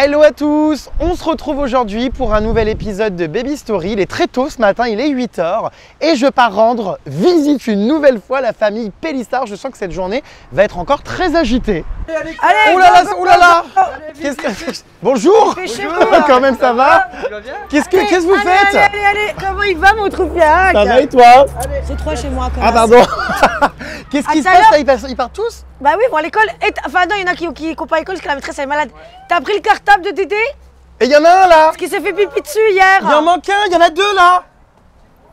Hello à tous, on se retrouve aujourd'hui pour un nouvel épisode de Baby Story. Il est très tôt ce matin, il est 8 h et je pars rendre visite une nouvelle fois à la famille Pélissard. Je sens que cette journée va être encore très agitée. Allez, oh là là, oh là là. Qu'est-ce que... Bonjour. Quand même ça va. Qu'est-ce que vous faites? Allez, comment il va mon troupiac? Ça va et toi? C'est trois chez moi quand même. Ah pardon. Qu'est-ce qui se passe là? Ils partent tous? Bah oui, pour l'école. Enfin non, il y en a qui n'ont pas l'école parce que la maîtresse elle est malade. T'as pris le cartable de Dédé? Et il y en a un là. Parce qu'il s'est fait pipi dessus hier. Il en manque un, il y en a deux là.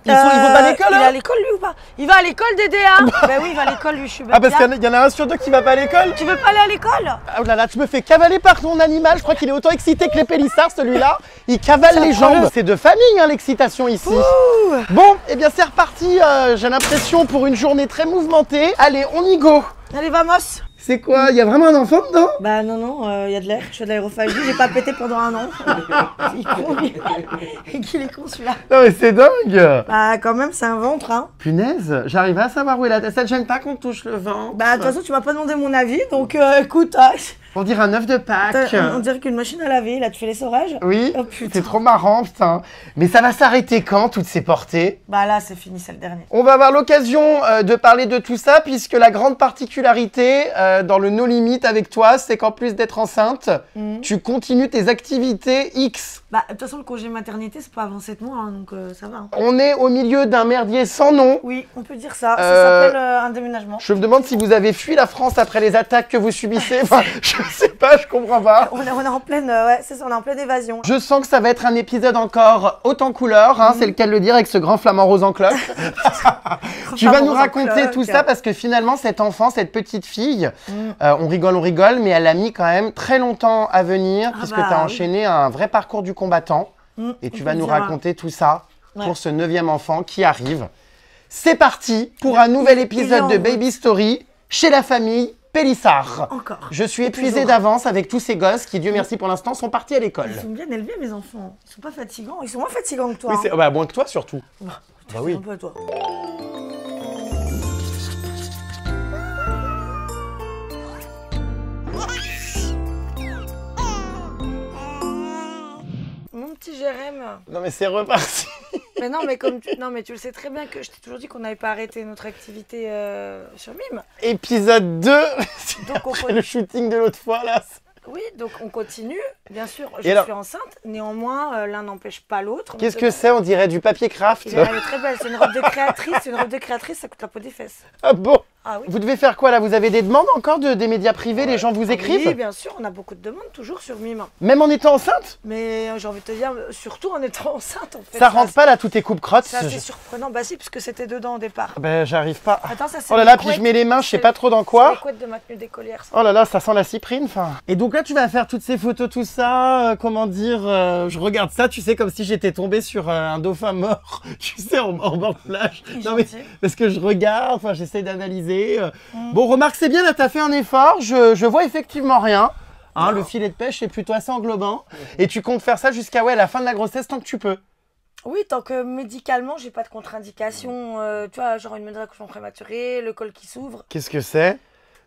Ils vont pas à l'école? Il va à l'école lui ou pas? Il va à l'école Dédé hein? Bah oui, il va à l'école lui, je suis bête. Ah parce qu'il y en a un sur deux qui va pas à l'école? Tu veux pas aller à l'école? Oh là là, tu me fais cavaler par ton animal. Je crois qu'il est autant excité que les Pélissards celui-là. Il cavale les jambes. C'est de famille hein, l'excitation ici. Ouh. Bon, et bien c'est reparti. J'ai l'impression pour une journée très mouvementée. Allez, on y go. Allez, vamos. C'est quoi? Il y a vraiment un enfant dedans? Bah non, il y a de l'air, je fais de l'aérophagie, j'ai pas pété pendant un an. Il est con lui. Et qu'il est con celui-là. Non mais c'est dingue. Bah quand même, c'est un ventre hein. Punaise, j'arrive à savoir où est la tête. Ça te gêne pas qu'on touche le ventre? Bah de toute façon, tu m'as pas demandé mon avis, donc écoute, On dirait un œuf de Pâques. on dirait qu'une machine à laver, là tu fais l'essorage. Oui, Oh, putain. c'est trop marrant putain. Mais ça va s'arrêter quand toutes ces portées? Bah là, c'est fini, c'est le dernier. On va avoir l'occasion de parler de tout ça puisque la grande particularité dans le No Limit avec toi, c'est qu'en plus d'être enceinte, tu continues tes activités X. Bah de toute façon, le congé maternité, c'est pas avant 7 mois, hein, donc ça va. Hein. On est au milieu d'un merdier sans nom. Oui, on peut dire ça. Ça s'appelle un déménagement. Je me demande si vous avez fui la France après les attaques que vous subissez. Enfin, je sais pas, je comprends pas. On est en pleine, ouais, c'est ça, on est en pleine évasion. Je sens que ça va être un épisode encore haute en couleur, hein, c'est le cas de le dire, avec ce grand flamant rose en cloche. Tu vas nous raconter tout ça parce que finalement, cet enfant, cette petite fille, on rigole, mais elle a mis quand même très longtemps à venir puisque tu as enchaîné un vrai parcours du combattant. Et tu vas nous raconter tout ça pour ce 9e enfant qui arrive. C'est parti pour un nouvel épisode de Baby Story chez la famille Pélissard. Encore. Je suis épuisée d'avance avec tous ces gosses qui, Dieu merci pour l'instant, sont partis à l'école. Ils sont bien élevés mes enfants. Ils sont pas fatigants. Ils sont moins fatigants que toi. Oui, bah, moins que toi surtout. Bah oui. Un peu à toi. Mon petit Jérém. Non mais c'est reparti. Mais non, mais comme tu... non, mais tu le sais très bien que je t'ai toujours dit qu'on n'avait pas arrêté notre activité sur Mime. Épisode 2. Donc Après le shooting de l'autre fois là. Oui, donc on continue. Bien sûr, je suis enceinte. Néanmoins, l'un n'empêche pas l'autre. Qu'est-ce que c'est? On dirait du papier craft. Elle est très belle. C'est une robe de créatrice. C'est une robe de créatrice, ça coûte la peau des fesses. Ah bon? Ah oui. Vous devez faire quoi là? Vous avez des demandes encore des médias privés? Les gens vous écrivent? Oui, bien sûr. On a beaucoup de demandes toujours sur Mime. Même en étant enceinte? Mais j'ai envie de te dire, surtout en étant enceinte en fait. Ça rentre pas là, toutes tes coupes-crottes? C'est assez surprenant. Bah si, puisque c'était dedans au départ. Ben j'arrive pas. Attends, ça c'est. Oh là là, puis je mets les mains, je sais pas trop dans quoi. C'est les couettes de ma tenue d'écolière. Oh là là, ça sent la cyprine, enfin. Et donc là, tu vas faire toutes ces photos, tout ça, comment dire, je regarde ça, tu sais, comme si j'étais tombé sur un dauphin mort, tu sais, en bord de plage. Non mais, parce que je regarde, enfin, j'essaie d'analyser. Bon, remarque, c'est bien, là, t'as fait un effort, je vois effectivement rien. Hein, le filet de pêche est plutôt assez englobant. Et tu comptes faire ça jusqu'à la fin de la grossesse, tant que tu peux. Oui, tant que médicalement, j'ai pas de contre-indication, tu vois, genre une maladie d'accouchement prématuré, le col qui s'ouvre. Qu'est-ce que c'est?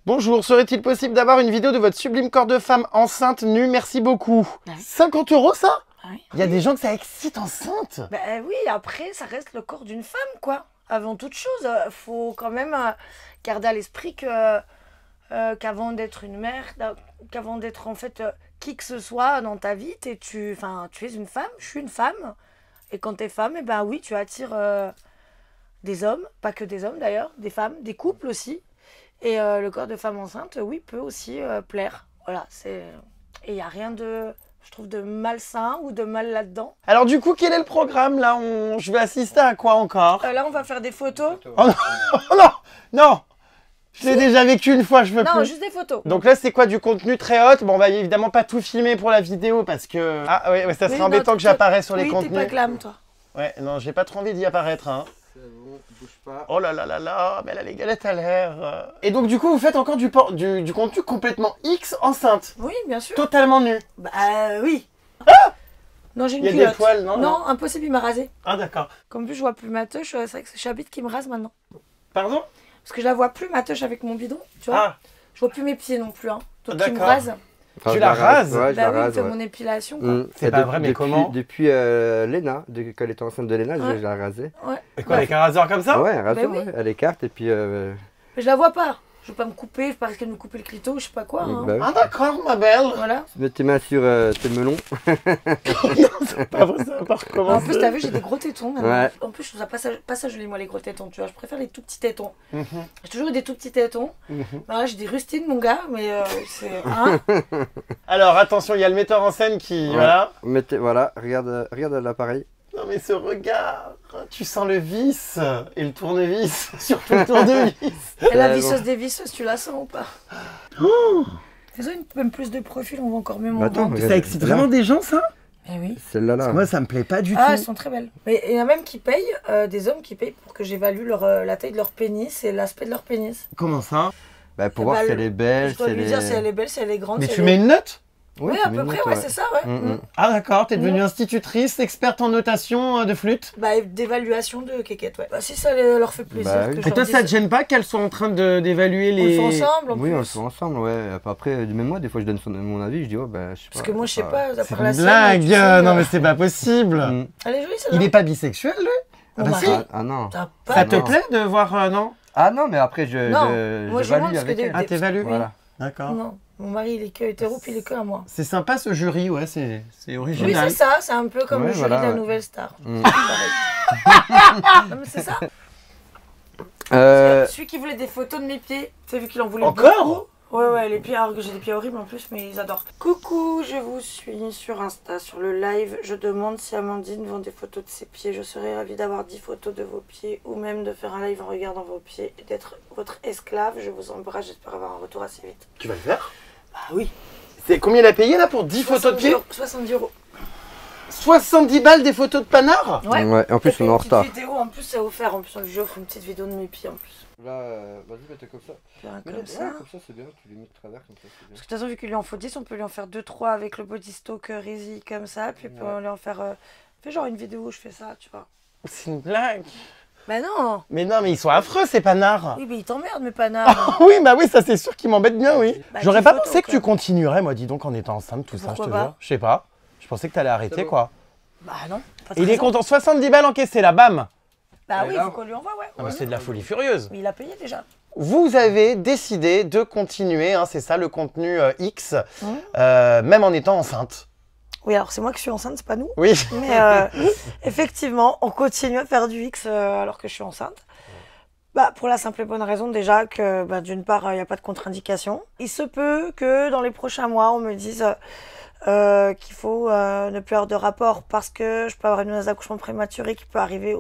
Bonjour, serait-il possible d'avoir une vidéo de votre sublime corps de femme enceinte nue? Merci beaucoup. 50 € ça? Oui. Il y a des gens que ça excite enceinte. Ben oui, après, ça reste le corps d'une femme, quoi. Avant toute chose, faut quand même garder à l'esprit que qu'avant d'être une mère, qu'avant d'être en fait qui que ce soit dans ta vie, tu es une femme, je suis une femme. Et quand tu es femme, et ben oui, tu attires des hommes, pas que des hommes d'ailleurs, des femmes, des couples aussi. Et le corps de femme enceinte, oui, peut aussi plaire. Voilà, c'est... Et il n'y a rien de, je trouve, de malsain ou de mal là-dedans. Alors du coup, quel est le programme là? Je vais assister à quoi encore? Là, on va faire des photos. Oh non, oh non, non. Je l'ai déjà vécu une fois, je veux plus. Non, juste des photos. Donc là, c'est quoi, du contenu très haute? Bon, on va évidemment pas tout filmer pour la vidéo parce que... Ah ouais, ça serait embêtant que j'apparaisse sur les contenus. Oui, t'es pas glam, toi. Ouais, non, j'ai pas trop envie d'y apparaître, hein. C'est bon, bouge pas. Oh là là là là, mais là, les galettes à l'air. Et donc, du coup, vous faites encore du contenu complètement X enceinte? Oui, bien sûr. Totalement nu? Bah oui. Non, j'ai une culotte. Il y a des poils, non? Non, impossible, il m'a rasé. Ah d'accord. Comme plus je vois plus ma touche, c'est vrai que c'est Chabit qui me rase maintenant. Pardon? Parce que je la vois plus ma touche avec mon bidon, tu vois. Ah. Je vois plus mes pieds non plus, hein. Donc il me rase. Enfin, Tu la rases? Ouais, je la Bah oui, rase. c'est Ouais. mon épilation, quoi. C'est pas vrai, mais comment? Depuis Léna, quand elle était enceinte de Léna, Ouais. je l'ai rasée. Ouais. Et quoi, avec un rasoir comme ça? Ouais, un rasoir, oui. ouais. Elle écarte et puis. Mais je la vois pas. Je veux pas me couper, je pas risquer de me couper le clito, je sais pas quoi. Hein. Bah oui. Ah d'accord, ma belle. Voilà. Mets tes mains sur tes melons. Pas vrai, ça va pas En recommencer. plus, t'as vu, j'ai des gros tétons maintenant. Ouais. En plus, je trouve ça pas ça joli, moi, les gros tétons, tu vois. Je préfère les tout petits tétons. Mhm, J'ai toujours eu des tout petits tétons. mhm. Voilà, j'ai des rustines, mon gars, mais c'est. Hein. Alors attention, il y a le metteur en scène qui... Ouais. Voilà. Voilà, regarde l'appareil. Non mais ce regard, tu sens le vis et le tournevis, surtout le tournevis. Et la bon. visseuse des visseuses, tu la sens ou pas? Faisons même plus de profil, on va encore mieux m'en Attends, vendre. regarde. Ça excite vraiment des gens ça? Eh oui. Celle-là, là. Moi ça me plaît pas du Ah, tout. elles sont très belles. Mais il y en a même qui payent, des hommes qui payent pour que j'évalue la taille de leur pénis et l'aspect de leur pénis. Comment ça? Bah, pour Eh voir bah, si elle est belle, Je dois lui dire si elle est belle, si elle est grande. Mais si tu elle mets est- une note? Oui, à peu près, ouais, c'est ça, ouais. Ah d'accord, t'es devenue institutrice, experte en notation de flûte. Bah, d'évaluation de kékette, ouais. Bah, si ça leur fait plaisir. Bah, que oui. je Et leur toi dise- ça te gêne pas qu'elles soient en train d'évaluer On le les... fait ensemble, en Oui, plus. on le fait ensemble, ouais. Après, même moi, des fois, je donne mon avis, je dis, ouais, bah, je sais pas. Parce que moi, je sais pas, C'est après la une scène, blague, tu sais, non mais c'est pas possible. Mm. Elle est jolie, Il celle-là. est pas bisexuel lui? Mon bah mari. si. Ah non. T'as Ça pas te non. plaît de voir, non? Ah non, mais après, Non, moi, je valide demande ce que avec des- elle. Ah t'évalues? Voilà. D'accord. Non, mon mari, il est que hétéro, puis il est que à moi. C'est sympa ce jury, ouais, c'est Oui, original. c'est ça, c'est un peu comme Ouais, le jury voilà, de la ouais. nouvelle star. Mm. Pareil. Non, mais c'est ça. Celui qui voulait des photos de mes pieds, tu sais, vu qu'il en voulait Encore beaucoup. Ouais, les pieds, alors que j'ai des pieds horribles en plus, mais ils adorent. Coucou, je vous suis sur Insta, sur le live. Je demande si Amandine vend des photos de ses pieds. Je serais ravie d'avoir 10 photos de vos pieds ou même de faire un live en regardant vos pieds et d'être votre esclave. Je vous embrasse, j'espère avoir un retour assez vite. Tu vas le faire? Bah oui. C'est combien il a payé là pour 10 photos de pieds? 70 euros. 70 balles des photos de panard? Ouais, en plus, on est en retard. Une petite vidéo, en plus, c'est offert. En plus, on lui offre une petite vidéo de mes pieds en plus. Là, vas-y, mets-toi comme ça. Bien Mais comme là, ça. ouais, comme ça, c'est bien. Tu les mets de travers, comme ça, c'est bien. Parce que de toute façon, vu qu'il lui en faut 10, on peut lui en faire 2-3 avec le body stock Easy comme ça. Puis on peut lui en faire. Fais genre une vidéo où je fais ça, tu vois. C'est une blague. Bah non. Mais non, mais ils sont affreux ces panards. Oui, mais il t'emmerde, mes panards. Oui, bah oui, ça c'est sûr qu'ils m'embêtent bien, oui. Bah, J'aurais 10 pas photos, pensé que quoi. tu continuerais, moi, dis donc, en étant enceinte, tout ça, je Pourquoi te pas jure. Je sais pas. Je pensais que t'allais arrêter, bon. quoi. Bah non. pas de Et il est raison. content, 70 balles encaissées là, bam. Bah Et oui, il là, faut qu'on lui envoie, ouais. Ah bah, c'est de la folie furieuse. Mais il a payé déjà. Vous avez décidé de continuer, hein, c'est ça, le contenu X, Mmh. même en étant enceinte. Oui, alors c'est moi qui suis enceinte, c'est pas nous. Oui. Mais effectivement, on continue à faire du X alors que je suis enceinte. Bah, pour la simple et bonne raison déjà que bah, d'une part, il n'y a pas de contre-indication. Il se peut que dans les prochains mois, on me dise qu'il faut ne plus avoir de rapport parce que je peux avoir une accouchement prématuré qui peut arriver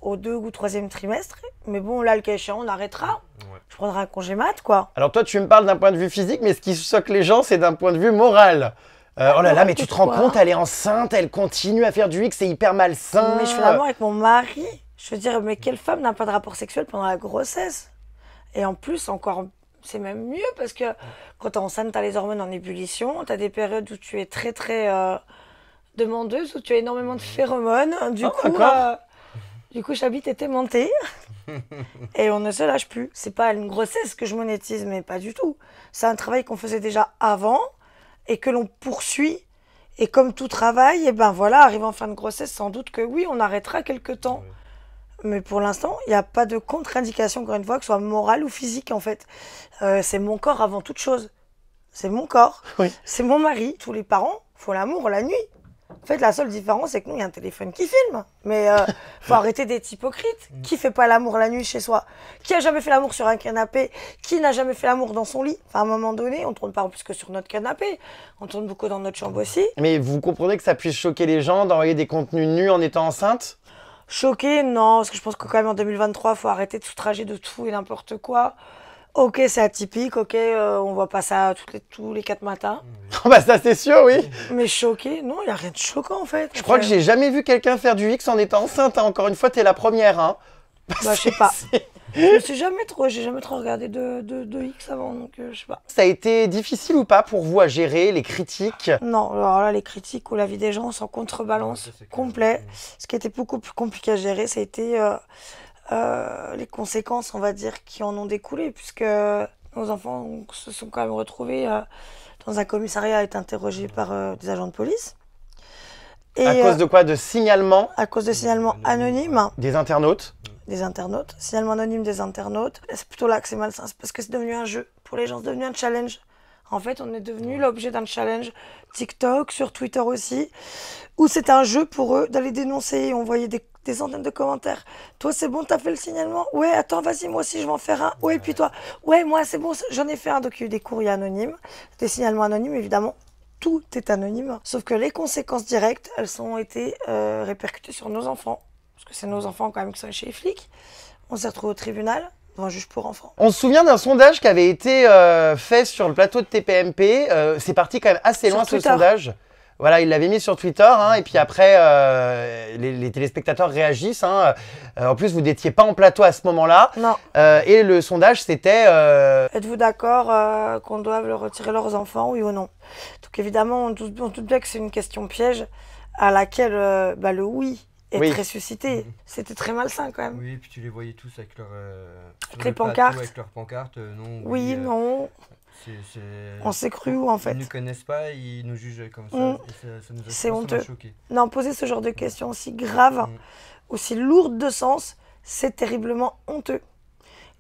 au 2 ou 3e trimestre. Mais bon, là, le cas échéant, on arrêtera. Ouais. Je prendrai un congé mat, quoi. Alors toi, tu me parles d'un point de vue physique, mais ce qui choque les gens, c'est d'un point de vue moral. Oh là là, moral mais de tu te rends quoi compte, elle est enceinte, elle continue à faire du X, c'est hyper malsain. Mais je fais l'amour avec mon mari. Je veux dire, mais quelle femme n'a pas de rapport sexuel pendant la grossesse? Et en plus, encore, c'est même mieux parce que quand t'es enceinte, t'as les hormones en ébullition, t'as des périodes où tu es très très demandeuse, où tu as énormément de phéromones. Du coup, j'habite est aimantée et on ne se lâche plus. C'est pas une grossesse que je monétise, mais pas du tout. C'est un travail qu'on faisait déjà avant et que l'on poursuit. Et comme tout travail, et ben voilà, arrivé en fin de grossesse, sans doute que oui, on arrêtera quelque temps. Mais pour l'instant, il n'y a pas de contre-indication, encore une fois, que ce soit morale ou physique, en fait. C'est mon corps avant toute chose. C'est mon corps. Oui. C'est mon mari. Tous les parents font l'amour la nuit. En fait, la seule différence, c'est que nous, il y a un téléphone qui filme. Mais faut arrêter d'être hypocrite. Qui fait pas l'amour la nuit chez soi? Qui a jamais fait l'amour sur un canapé? Qui n'a jamais fait l'amour dans son lit? Enfin, à un moment donné, on tourne pas en plus que sur notre canapé. On tourne beaucoup dans notre chambre aussi. Mais vous comprenez que ça puisse choquer les gens d'envoyer des contenus nus en étant enceinte? Choquée, non, parce que je pense que quand même en 2023, il faut arrêter de s'outrager de tout et n'importe quoi. Ok, c'est atypique, ok, on voit pas ça tous les 4 matins. Bah ça c'est sûr, oui. Mais choquée, non, il n'y a rien de choquant en fait. Je crois que j'ai jamais vu quelqu'un faire du X en étant enceinte, hein. Encore une fois, t'es la première, hein. Bah, je sais pas. J'ai jamais trop regardé de X avant, donc je sais pas. Ça a été difficile ou pas pour vous à gérer les critiques? Non, alors là, les critiques ou la vie des gens sont contrebalance complet. Ce qui était beaucoup plus compliqué à gérer, ça a été les conséquences, on va dire, qui en ont découlé, puisque nos enfants se sont quand même retrouvés dans un commissariat a été interrogé par des agents de police. Et à cause de quoi? De signalement? À cause de signalements anonymes. Des internautes? Des internautes. Signalement anonyme des internautes. C'est plutôt là que c'est malsain. C'est parce que c'est devenu un jeu. Pour les gens, c'est devenu un challenge. En fait, on est devenu l'objet d'un challenge. TikTok, sur Twitter aussi. Où c'est un jeu pour eux d'aller dénoncer. On voyait des centaines de commentaires. Toi, c'est bon, t'as fait le signalement? Ouais, attends, vas-y, moi aussi, je vais en faire un. Ouais, puis toi? Ouais, moi, c'est bon, j'en ai fait un. Donc, il y a eu des courriers anonymes. Des signalements anonymes, évidemment. Tout est anonyme, sauf que les conséquences directes, elles ont été répercutées sur nos enfants. Parce que c'est nos enfants quand même qui sont chez les flics. On s'est retrouvés au tribunal, devant un juge pour enfants. On se souvient d'un sondage qui avait été fait sur le plateau de TPMP. C'est parti quand même assez loin ce sondage. Voilà, il l'avait mis sur Twitter, hein, et puis après, les téléspectateurs réagissent. Hein. En plus, vous n'étiez pas en plateau à ce moment-là. Non. Et le sondage, c'était... Êtes-vous d'accord qu'on doive leur retirer leurs enfants, oui ou non? Donc évidemment, on doute bien que c'est une question piège à laquelle le oui est très suscité. C'était très malsain quand même. Oui, et puis tu les voyais tous avec leur... avec les pancartes. Avec leurs pancartes, non. Oui, non. On s'est cru où en fait? Ils ne nous connaissent pas, ils nous jugent comme ça. C'est honteux. Choqué. Non, poser ce genre de questions aussi graves, aussi lourdes de sens, c'est terriblement honteux.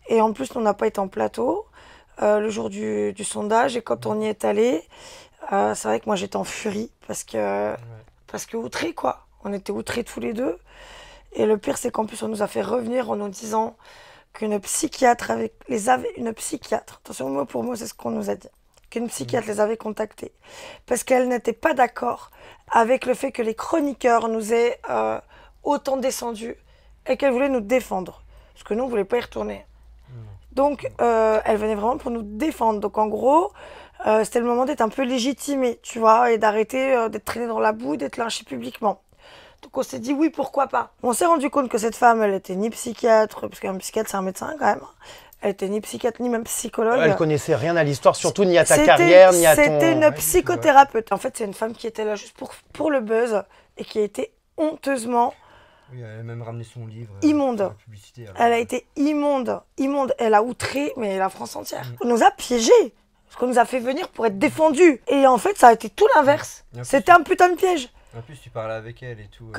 Et en plus, on n'a pas été en plateau le jour du sondage. Et quand on y est allé, c'est vrai que moi j'étais en furie parce que outrés quoi. On était outrés tous les deux. Et le pire, c'est qu'en plus, on nous a fait revenir en nous disant qu'une psychiatre attention mot pour mot, c'est ce qu'on nous a dit, qu'une psychiatre les avait contactés parce qu'elle n'était pas d'accord avec le fait que les chroniqueurs nous aient autant descendus et qu'elle voulait nous défendre, parce que nous on voulait pas y retourner. Donc elle venait vraiment pour nous défendre. Donc en gros, c'était le moment d'être un peu légitimé, tu vois, et d'arrêter d'être traîné dans la boue, d'être lynché publiquement. Donc on s'est dit oui, pourquoi pas. On s'est rendu compte que cette femme, elle était ni psychiatre, parce qu'un psychiatre c'est un médecin quand même. Elle était ni psychiatre ni même psychologue. Elle connaissait rien à l'histoire, surtout ni à ta carrière, ni à ton... C'était une psychothérapeute. En fait, c'est une femme qui était là juste pour le buzz et qui a été honteusement... Oui, elle a même ramené son livre. Immonde. La publicité, elle a été immonde. Immonde. Elle a outré, mais la France entière. On nous a piégés. Parce qu'on nous a fait venir pour être défendus. Et en fait, ça a été tout l'inverse. C'était un putain de piège. En plus, tu parlais avec elle et tout.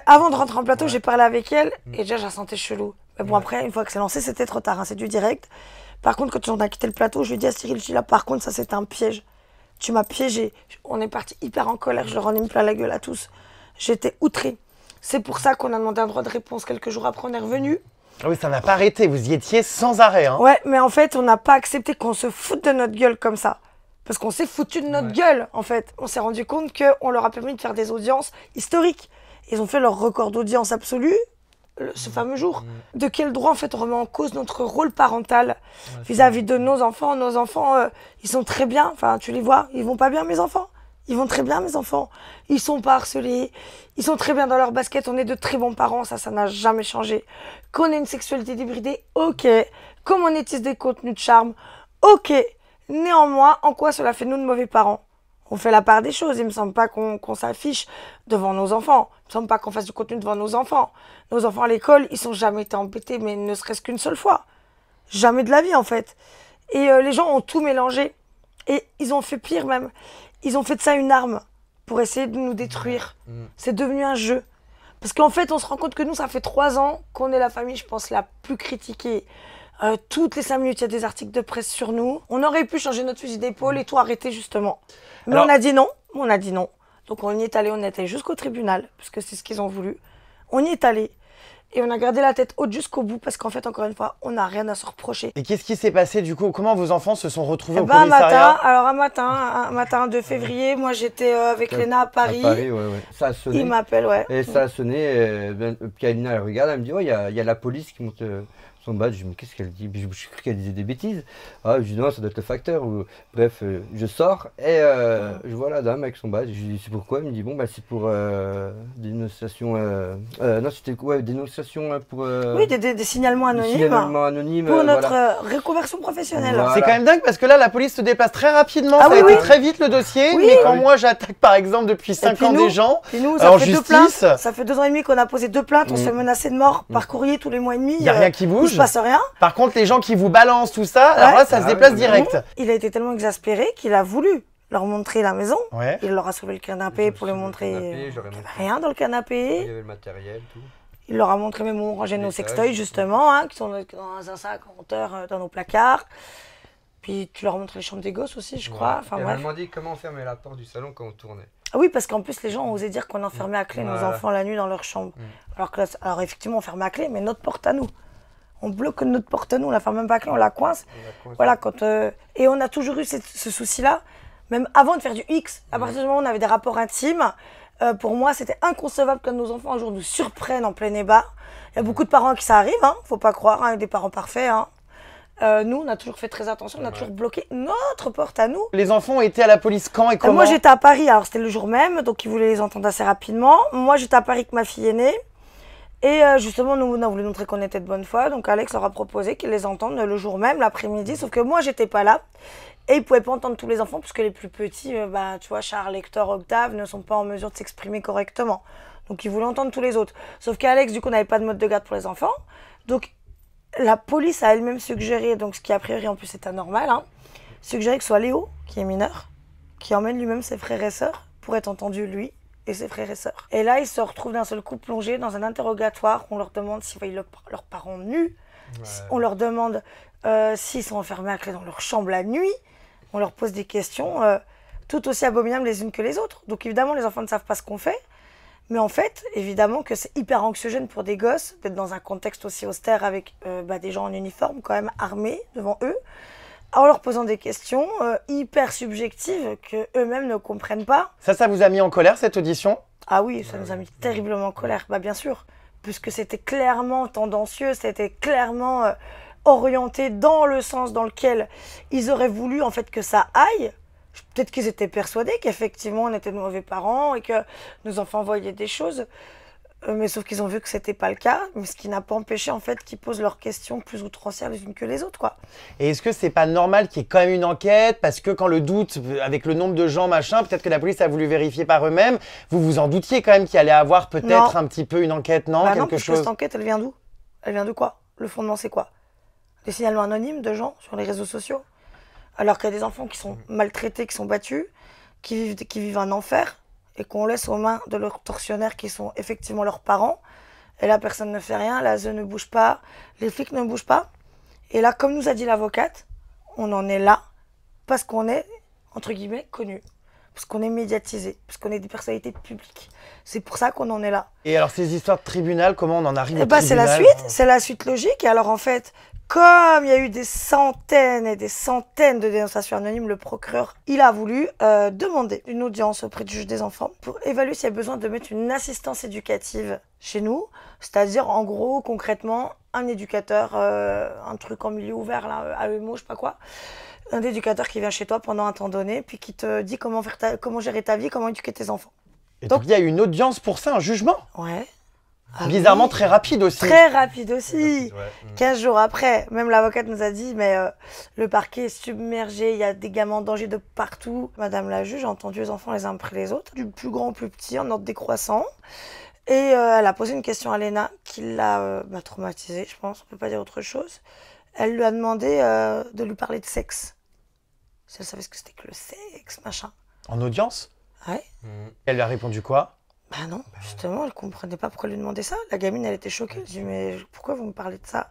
Avant de rentrer en plateau, j'ai parlé avec elle et déjà, je la sentais chelou. Mais bon, après, une fois que c'est lancé, c'était trop tard. Hein, c'est du direct. Par contre, quand on a quitté le plateau, je lui ai dit à Cyril, je dis là, par contre, ça, c'était un piège. Tu m'as piégé. On est parti hyper en colère. Je leur en ai mis plein la gueule à tous. J'étais outrée. C'est pour ça qu'on a demandé un droit de réponse. Quelques jours après, on est revenu. Ah oui, ça n'a pas arrêté. Vous y étiez sans arrêt. Hein. Ouais, mais en fait, on n'a pas accepté qu'on se foute de notre gueule comme ça. Parce qu'on s'est foutu de notre gueule, en fait. On s'est rendu compte qu'on leur a permis de faire des audiences historiques. Ils ont fait leur record d'audience absolue, ce fameux jour. De quel droit, en fait, on remet en cause notre rôle parental vis-à-vis de nos enfants? Nos enfants, ils sont très bien. Enfin, tu les vois, ils vont pas bien, mes enfants? Ils vont très bien, mes enfants. Ils sont pas harcelés. Ils sont très bien dans leur basket. On est de très bons parents. Ça n'a jamais changé. Qu'on ait une sexualité débridée, ok. Qu'on monétise des contenus de charme, ok. Néanmoins, en quoi cela fait nous de mauvais parents? On fait la part des choses. Il me semble pas qu'on s'affiche devant nos enfants. Il me semble pas qu'on fasse du contenu devant nos enfants. Nos enfants à l'école, ils sont jamais été embêtés, mais ne serait-ce qu'une seule fois. Jamais de la vie, en fait. Et les gens ont tout mélangé. Et ils ont fait pire même. Ils ont fait de ça une arme pour essayer de nous détruire. C'est devenu un jeu. Parce qu'en fait, on se rend compte que nous, ça fait 3 ans qu'on est la famille, je pense, la plus critiquée. Toutes les 5 minutes, il y a des articles de presse sur nous. On aurait pu changer notre fusil d'épaule et tout arrêter, justement. Mais alors, on a dit non. On a dit non. Donc on y est allé, on est allé jusqu'au tribunal, parce que c'est ce qu'ils ont voulu. On y est allé. Et on a gardé la tête haute jusqu'au bout, parce qu'en fait, encore une fois, on n'a rien à se reprocher. Et qu'est-ce qui s'est passé du coup? Comment vos enfants se sont retrouvés au commissariat? Un matin 2 février, moi j'étais avec Léna à Paris. À Paris, ouais. Ça a sonné. Il m'appelle, ouais. Et ça a sonné, puis Alina elle regarde, elle me dit, il y a la police qui monte son badge. Je me dis, mais qu'est-ce qu'elle dit? Je cru qu'elle disait des bêtises. Ah, je dis, non, ça doit être le facteur. Bref, je sors et je vois la dame avec son badge. Je lui dis, c'est pourquoi? Elle me dit, bon, c'est pour dénonciation. Non, c'était quoi? Dénonciation pour. Oui, des signalements anonymes. Des signalements anonymes. Pour notre reconversion professionnelle. Voilà. C'est quand même dingue parce que là, la police se déplace très rapidement. Ça a été très vite le dossier. Oui, mais quand moi, j'attaque par exemple depuis 5 ans des gens en justice. Ça fait 2 ans et demi qu'on a posé 2 plaintes. On se fait menacer de mort par courrier tous les mois et demi. Il n'y a rien qui bouge. Il ne se passe rien. Par contre, les gens qui vous balancent tout ça, alors là, ça se déplace direct. Il a été tellement exaspéré qu'il a voulu leur montrer la maison. Ouais. Il leur a soulevé le canapé pour leur montrer qu'il n'y avait rien dans le Il canapé. y avait le matériel, tout. Il leur a montré même où on rangeait nos sextoys, justement, hein, qui sont dans un sac en hauteur dans nos placards. Puis tu leur as montré les chambres des gosses aussi, je crois. Enfin, et bref. elle m'a dit comment on fermait la porte du salon quand on tournait. Ah oui, parce qu'en plus, les gens ont osé dire qu'on enfermait à clé nos enfants la nuit dans leur chambre. Alors que là, alors effectivement, on ferme à clé, mais notre porte à nous. On bloque notre porte à nous, on la ferme même pas à clé, on la coince. Voilà, et on a toujours eu ce souci-là, même avant de faire du X. À partir du moment où on avait des rapports intimes, pour moi, c'était inconcevable que nos enfants un jour nous surprennent en plein ébat. Il y a beaucoup de parents qui ça arrive, hein, faut pas croire, hein, des parents parfaits. Hein. Nous, on a toujours fait très attention, on a toujours bloqué notre porte à nous. Les enfants ont été à la police quand et comment? Moi, j'étais à Paris, alors c'était le jour même, donc ils voulaient les entendre assez rapidement. Moi, j'étais à Paris avec ma fille aînée. Et justement, nous, on a voulu montrer qu'on était de bonne foi. Donc Alex leur a proposé qu'ils les entendent le jour même, l'après-midi. Sauf que moi, j'étais pas là. Et ils pouvaient pas entendre tous les enfants, puisque les plus petits, tu vois, Charles, Hector, Octave, ne sont pas en mesure de s'exprimer correctement. Donc ils voulaient entendre tous les autres. Sauf qu'Alex, du coup, n'avait pas de mode de garde pour les enfants. Donc la police a elle-même suggéré, donc ce qui a priori en plus est anormal, hein, suggéré que ce soit Léo, qui est mineur, qui emmène lui-même ses frères et sœurs pour être entendu, lui et ses frères et sœurs. Et là, ils se retrouvent d'un seul coup plongés dans un interrogatoire. On leur demande s'ils voient leurs parents nus. On leur demande s'ils sont enfermés à clé dans leur chambre la nuit. On leur pose des questions tout aussi abominables les unes que les autres. Donc évidemment, les enfants ne savent pas ce qu'on fait. Mais en fait, évidemment que c'est hyper anxiogène pour des gosses d'être dans un contexte aussi austère avec des gens en uniforme, quand même armés devant eux, en leur posant des questions hyper subjectives qu'eux-mêmes ne comprennent pas. Ça vous a mis en colère, cette audition? Ah oui, ça nous a mis terriblement en colère, bien sûr, puisque c'était clairement tendancieux, c'était clairement orienté dans le sens dans lequel ils auraient voulu en fait que ça aille. Peut-être qu'ils étaient persuadés qu'effectivement on était de mauvais parents et que nos enfants voyaient des choses. Mais sauf qu'ils ont vu que c'était pas le cas, mais ce qui n'a pas empêché en fait qu'ils posent leurs questions plus outrancières les unes que les autres, quoi. Et est-ce que c'est pas normal qu'il y ait quand même une enquête? Parce que quand le doute, avec le nombre de gens, machin, peut-être que la police a voulu vérifier par eux-mêmes, vous vous en doutiez quand même qu'il allait avoir peut-être un petit peu une enquête, non? Non, parce que cette enquête, elle vient d'où? Elle vient de quoi? Le fondement, c'est quoi? Des signalements anonymes de gens sur les réseaux sociaux? Alors qu'il y a des enfants qui sont maltraités, qui sont battus, qui vivent un enfer, et qu'on laisse aux mains de leurs tortionnaires qui sont effectivement leurs parents. Et là, personne ne fait rien, la ZE ne bouge pas, les flics ne bougent pas. Et là, comme nous a dit l'avocate, on en est là parce qu'on est, entre guillemets, connus. Parce qu'on est médiatisés, parce qu'on est des personnalités publiques. C'est pour ça qu'on en est là. Et alors, ces histoires de tribunal, comment on en arrive au tribunal? C'est la suite logique. Et alors, en fait, comme il y a eu des centaines et des centaines de dénonciations anonymes, le procureur, il a voulu demander une audience auprès du juge des enfants pour évaluer s'il y a besoin de mettre une assistance éducative chez nous. C'est-à-dire, en gros, concrètement, un éducateur, un truc en milieu ouvert, là, AEMO, je sais pas quoi, un éducateur qui vient chez toi pendant un temps donné, puis qui te dit comment gérer ta vie, comment éduquer tes enfants. Et donc, il y a eu une audience pour ça, un jugement? Ouais. Bizarrement, oui. Très rapide aussi. Très rapide aussi. 15 jours après, même l'avocate nous a dit, mais le parquet est submergé, il y a des gamins en danger de partout. Madame la juge a entendu les enfants les uns après les autres, du plus grand au plus petit, en ordre décroissant. Et elle a posé une question à Léna qui l'a traumatisée, je pense, on peut pas dire autre chose. Elle lui a demandé de lui parler de sexe. Si elle savait ce que c'était que le sexe, machin. En audience? Ouais. Elle lui a répondu quoi? Bah non, justement, elle comprenait pas pourquoi elle lui demandait ça. La gamine, elle était choquée. Elle dit, mais pourquoi vous me parlez de ça?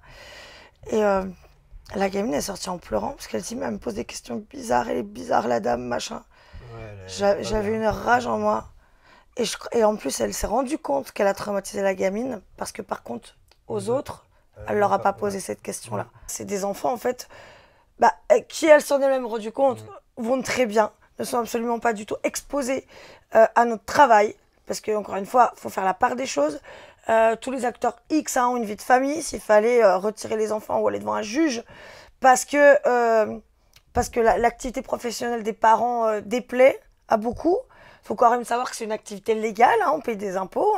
Et la gamine est sortie en pleurant parce qu'elle dit, mais elle me pose des questions bizarres, elle est bizarre, la dame, machin. Ouais, j'avais une rage en moi. Et en plus, elle s'est rendue compte qu'elle a traumatisé la gamine parce que par contre, aux autres, elle leur a pas posé cette question-là. C'est des enfants, en fait, qui, elle s'en est même rendu compte, vont très bien, ne sont absolument pas du tout exposés à notre travail. Parce que, encore une fois, il faut faire la part des choses. Tous les acteurs X ont une vie de famille. S'il fallait retirer les enfants ou aller devant un juge, parce que l'activité professionnelle des parents déplaît à beaucoup. Il faut quand même savoir que c'est une activité légale. On paye des impôts.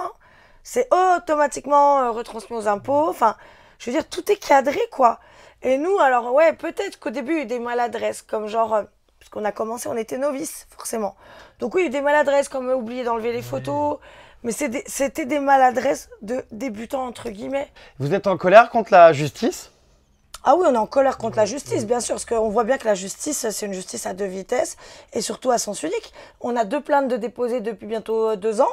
C'est automatiquement retransmis aux impôts. Enfin, je veux dire, tout est cadré, quoi. Et nous, alors, ouais, peut-être qu'au début, il y a eu des maladresses, comme genre... Parce qu'on a commencé, on était novices, forcément. Donc oui, il y a eu des maladresses, comme oublier d'enlever les photos. Mais c'était des maladresses de débutants, entre guillemets. Vous êtes en colère contre la justice? Ah oui, on est en colère contre la justice, bien sûr, parce qu'on voit bien que la justice, c'est une justice à deux vitesses, et surtout à sens unique. On a 2 plaintes de déposées depuis bientôt 2 ans,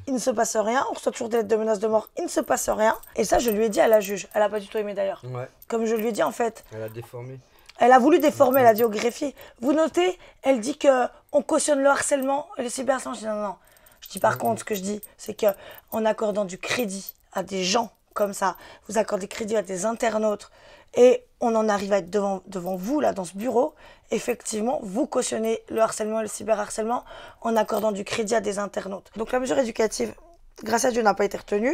il ne se passe rien, on reçoit toujours des lettres de menaces de mort, il ne se passe rien. Et ça, je lui ai dit à la juge, elle n'a pas du tout aimé d'ailleurs. Comme je lui ai dit en fait. Elle a déformé. Elle a voulu déformer, elle a dit au greffier. Vous notez, elle dit qu'on cautionne le harcèlement et le cyberharcèlement. Je dis non. Je dis par contre, ce que je dis, c'est qu'en accordant du crédit à des gens comme ça, vous accordez crédit à des internautes, et on en arrive à être devant vous, là, dans ce bureau. Effectivement, vous cautionnez le harcèlement et le cyberharcèlement en accordant du crédit à des internautes. Donc la mesure éducative, grâce à Dieu, n'a pas été retenue.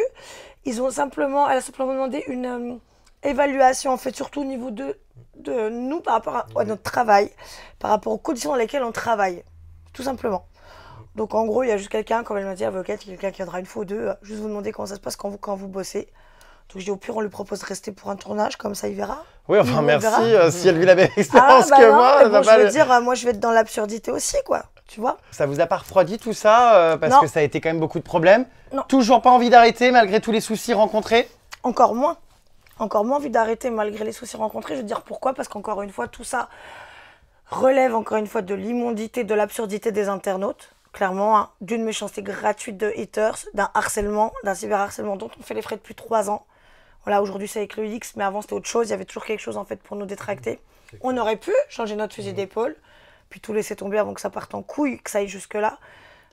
Elle a simplement demandé une évaluation, en fait, surtout au niveau de nous, par rapport à notre travail, par rapport aux conditions dans lesquelles on travaille, tout simplement. Donc en gros, il y a juste quelqu'un, comme elle m'a dit, avocate, il y a quelqu'un qui viendra une fois ou deux, juste vous demander comment ça se passe quand vous bossez. Donc je dis au pire, on lui propose de rester pour un tournage, comme ça il verra. Oui, enfin merci, si elle vit la même expérience que moi. Bon, je veux dire, moi je vais être dans l'absurdité aussi, quoi, tu vois. Ça vous a pas refroidi tout ça, parce que ça a été quand même beaucoup de problèmes? Non. Toujours pas envie d'arrêter malgré tous les soucis rencontrés? Encore moins envie d'arrêter malgré les soucis rencontrés. Je veux dire pourquoi, parce qu'encore une fois, tout ça relève encore une fois de l'immondité, de l'absurdité des internautes. Clairement, hein, d'une méchanceté gratuite de haters, d'un harcèlement, d'un cyberharcèlement dont on fait les frais depuis 3 ans. Voilà, aujourd'hui c'est avec le X, mais avant c'était autre chose, il y avait toujours quelque chose en fait pour nous détracter. On aurait pu changer notre fusil d'épaule, puis tout laisser tomber avant que ça parte en couille, que ça aille jusque-là.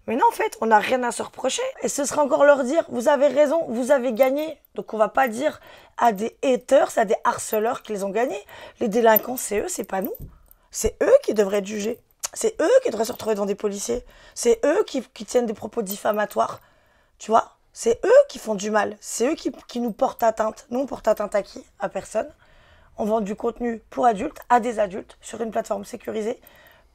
Mais non, en fait, on n'a rien à se reprocher. Et ce serait encore leur dire, vous avez raison, vous avez gagné. Donc on va pas dire à des haters, à des harceleurs qu'ils ont gagné. Les délinquants, c'est eux, c'est pas nous. C'est eux qui devraient être jugés. C'est eux qui devraient se retrouver devant des policiers. C'est eux qui tiennent des propos diffamatoires. Tu vois? C'est eux qui font du mal. C'est eux qui nous portent atteinte. Nous, on porte atteinte à qui? À personne. On vend du contenu pour adultes, à des adultes, sur une plateforme sécurisée.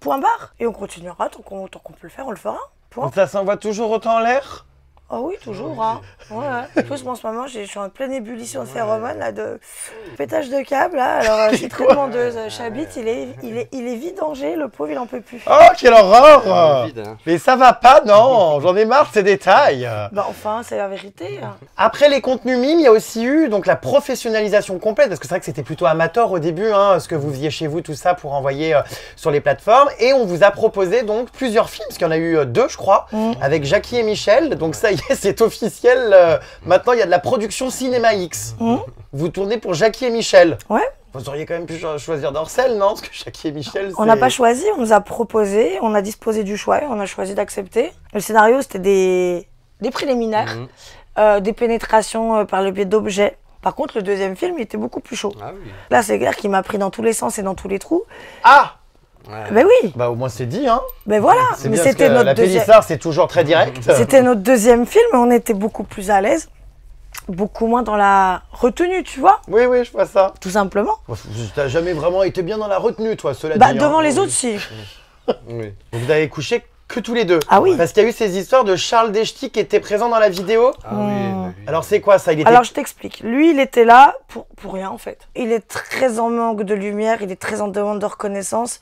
Point barre. Et on continuera, tant qu'on peut le faire, on le fera. Point. Donc ça s'envoie toujours autant en l'air? Ah oui, toujours. Hein. Ouais. Plus en ce moment, je suis en pleine ébullition de phéromones, là, de pétage de câble. Là. Alors, je suis très demandeuse. Chabit, il est vidangé, le pauvre, il en peut plus. Oh, quelle horreur! Mais ça va pas, non? J'en ai marre de ces détails. Bah enfin, c'est la vérité. Après les contenus mimes, il y a aussi eu donc la professionnalisation complète, parce que c'est vrai que c'était plutôt amateur au début, hein, ce que vous faisiez chez vous, tout ça, pour envoyer sur les plateformes. Et on vous a proposé donc plusieurs films, parce qu'il y en a eu 2, je crois, avec Jackie et Michel. Donc ça y est, c'est officiel. Maintenant, il y a de la production Cinéma X. Vous tournez pour Jackie et Michel. Ouais. Vous auriez quand même pu choisir Dorcel, non? Parce que Jackie et Michel, on n'a pas choisi, on nous a proposé, on a disposé du choix, on a choisi d'accepter. Le scénario, c'était des préliminaires, des pénétrations par le biais d'objets. Par contre, le deuxième film, il était beaucoup plus chaud. Ah oui. Là, c'est clair qu'il m'a pris dans tous les sens et dans tous les trous. Ah! Ben oui. Bah au moins c'est dit, hein. Ben voilà. Mais c'était notre deuxième. La Pélissard, c'est toujours très direct. C'était notre deuxième film, et on était beaucoup plus à l'aise, beaucoup moins dans la retenue, tu vois. Oui, je vois ça. Tout simplement. T'as jamais vraiment été bien dans la retenue, toi, cela dit. Bah devant les autres, si. Oui. Donc vous avez couché que tous les deux. Ah oui. Parce qu'il y a eu ces histoires de Charles Deschty qui était présent dans la vidéo. Ah oui. Alors c'est quoi ça? Alors je t'explique. Lui, il était là pour rien en fait. Il est très en manque de lumière, il est très en demande de reconnaissance.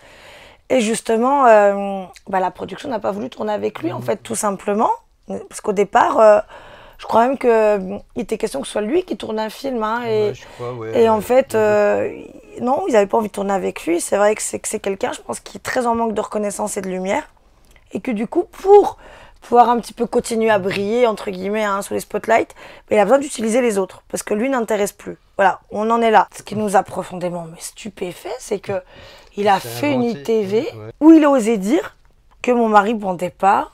Et justement, la production n'a pas voulu tourner avec lui, en fait, tout simplement. Parce qu'au départ, je crois même qu'il était question que ce soit lui qui tourne un film. Hein, et en fait, non, ils n'avaient pas envie de tourner avec lui. C'est vrai que c'est quelqu'un, je pense, qui est très en manque de reconnaissance et de lumière. Et que du coup, pour pouvoir un petit peu continuer à briller, entre guillemets, hein, sous les spotlights, il a besoin d'utiliser les autres. Parce que lui n'intéresse plus. Voilà, on en est là. Ce qui nous a profondément stupéfait, c'est que il a fait une ITV où il a osé dire que mon mari bandait pas,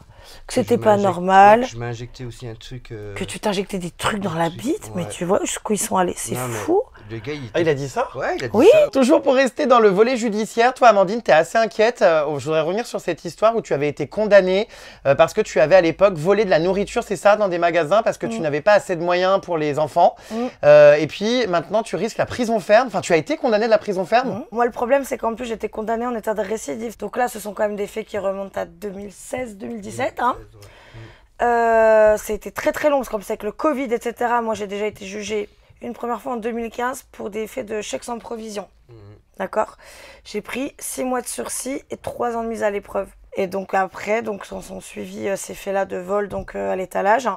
que c'était pas normal. Je m'ai injecté aussi un truc. Que tu t'injectais des trucs dans la bite, mais tu vois jusqu'où ils sont allés, c'est fou. Le gars, il a dit ça? Ouais, il a dit oui. ça. Toujours pour rester dans le volet judiciaire, toi Amandine, tu es assez inquiète. Je voudrais revenir sur cette histoire où tu avais été condamnée parce que tu avais à l'époque volé de la nourriture, c'est ça, dans des magasins, parce que tu n'avais pas assez de moyens pour les enfants. Et puis maintenant, tu risques la prison ferme. Enfin, tu as été condamnée de la prison ferme. Moi, le problème, c'est qu'en plus, j'étais condamnée en état de récidive. Donc là, ce sont quand même des faits qui remontent à 2016-2017. Hein. C'était très très long, parce que comme c'est avec le Covid, etc., moi j'ai déjà été jugée une première fois en 2015 pour des faits de chèques sans provision. D'accord? J'ai pris 6 mois de sursis et 3 ans de mise à l'épreuve. Et donc après, sont suivis ces faits-là de vol donc, à l'étalage.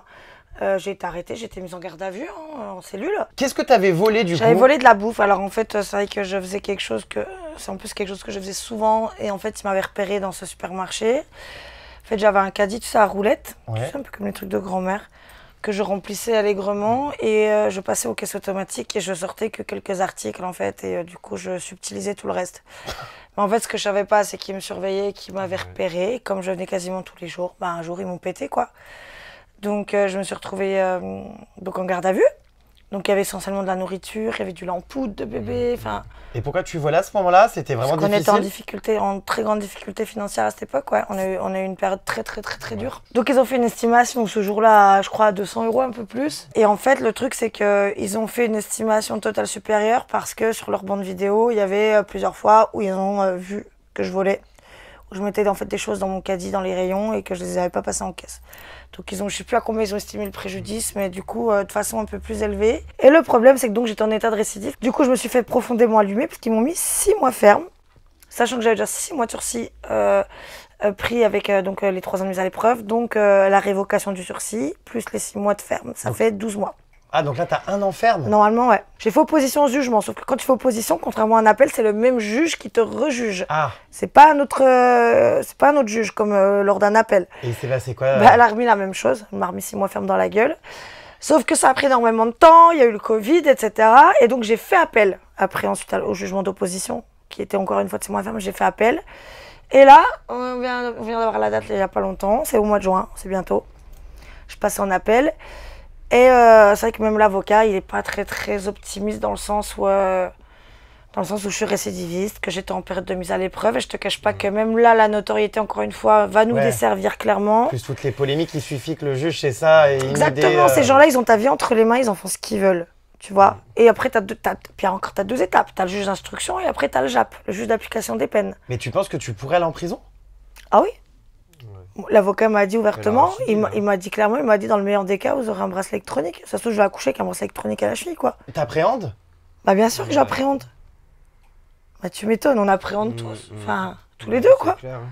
J'ai été arrêtée, j'ai été mise en garde à vue, hein, en cellule. Qu'est-ce que tu avais volé du coup? J'avais volé de la bouffe. Alors en fait, c'est vrai que je faisais quelque chose que... C'est en plus quelque chose que je faisais souvent. Et en fait, ils m'avaient repéré dans ce supermarché. En fait, j'avais un caddie, tu sais, à roulette. Ouais. Tu sais, un peu comme les trucs de grand-mère. Que je remplissais allègrement. Et je passais aux caisses automatiques et je sortais que quelques articles en fait. Et du coup, je subtilisais tout le reste. Mais en fait, ce que je savais pas, c'est qu'ils me surveillaient, qu'ils m'avaient repéré. Et comme je venais quasiment tous les jours, bah, un jour, ils m'ont pété, quoi. Donc, je me suis retrouvée donc en garde à vue. Donc, il y avait essentiellement de la nourriture, il y avait du lait en poudre de bébé. Enfin, Et pourquoi tu volais à ce moment-là? C'était vraiment on était en difficile? difficulté, en très grande difficulté financière à cette époque. Ouais. On a eu une période très dure. Donc, ils ont fait une estimation ce jour-là, je crois, à 200 €, un peu plus. Et en fait, le truc, c'est qu'ils ont fait une estimation totale supérieure parce que sur leur bande vidéo, il y avait plusieurs fois où ils ont vu que je volais. Où je mettais en fait des choses dans mon caddie, dans les rayons et que je les avais pas passées en caisse. Donc ils ont, je sais plus à combien ils ont estimé le préjudice, mais du coup de façon un peu plus élevée. Et le problème c'est que donc j'étais en état de récidive. Du coup je me suis fait profondément allumer parce qu'ils m'ont mis 6 mois ferme, sachant que j'avais déjà 6 mois de sursis pris avec donc les 3 ans de mise à l'épreuve, donc la révocation du sursis plus les 6 mois de ferme, ça fait 12 mois. Ah, donc là, t'as 1 an ferme? Normalement, ouais. J'ai fait opposition au jugement, sauf que quand tu fais opposition, contrairement à un appel, c'est le même juge qui te rejuge. Ah. C'est pas un autre juge comme lors d'un appel. Et il s'est passé quoi? Bah, elle a remis la même chose. Elle m'a remis 6 mois ferme dans la gueule. Sauf que ça a pris énormément de temps, il y a eu le Covid, etc. Et donc j'ai fait appel. Après, ensuite, au jugement d'opposition, qui était encore une fois de 6 mois ferme, j'ai fait appel. Et là, on vient d'avoir la date il n'y a pas longtemps, c'est au mois de juin, c'est bientôt. Je passe en appel. Et c'est vrai que même l'avocat, il n'est pas très optimiste dans le sens où je suis récidiviste, que j'étais en période de mise à l'épreuve. Et je te cache pas que même là, la notoriété, encore une fois, va nous desservir clairement. Plus toutes les polémiques, il suffit que le juge sait ça et Exactement, ces gens-là, ils ont ta vie entre les mains, ils en font ce qu'ils veulent. Tu vois. Et après, t'as 2 étapes. T'as le juge d'instruction et après, t'as le JAP, le juge d'application des peines. Mais tu penses que tu pourrais aller en prison? Ah oui. L'avocat m'a dit ouvertement, il m'a dit clairement, il m'a dit dans le meilleur des cas, vous aurez un bracelet électronique. Ça se trouve, je vais accoucher avec un bracelet électronique à la cheville, quoi. T'appréhendes? Bah bien sûr que j'appréhende. Bah tu m'étonnes, on appréhende tous. Enfin, tous les deux, quoi. Clair, hein.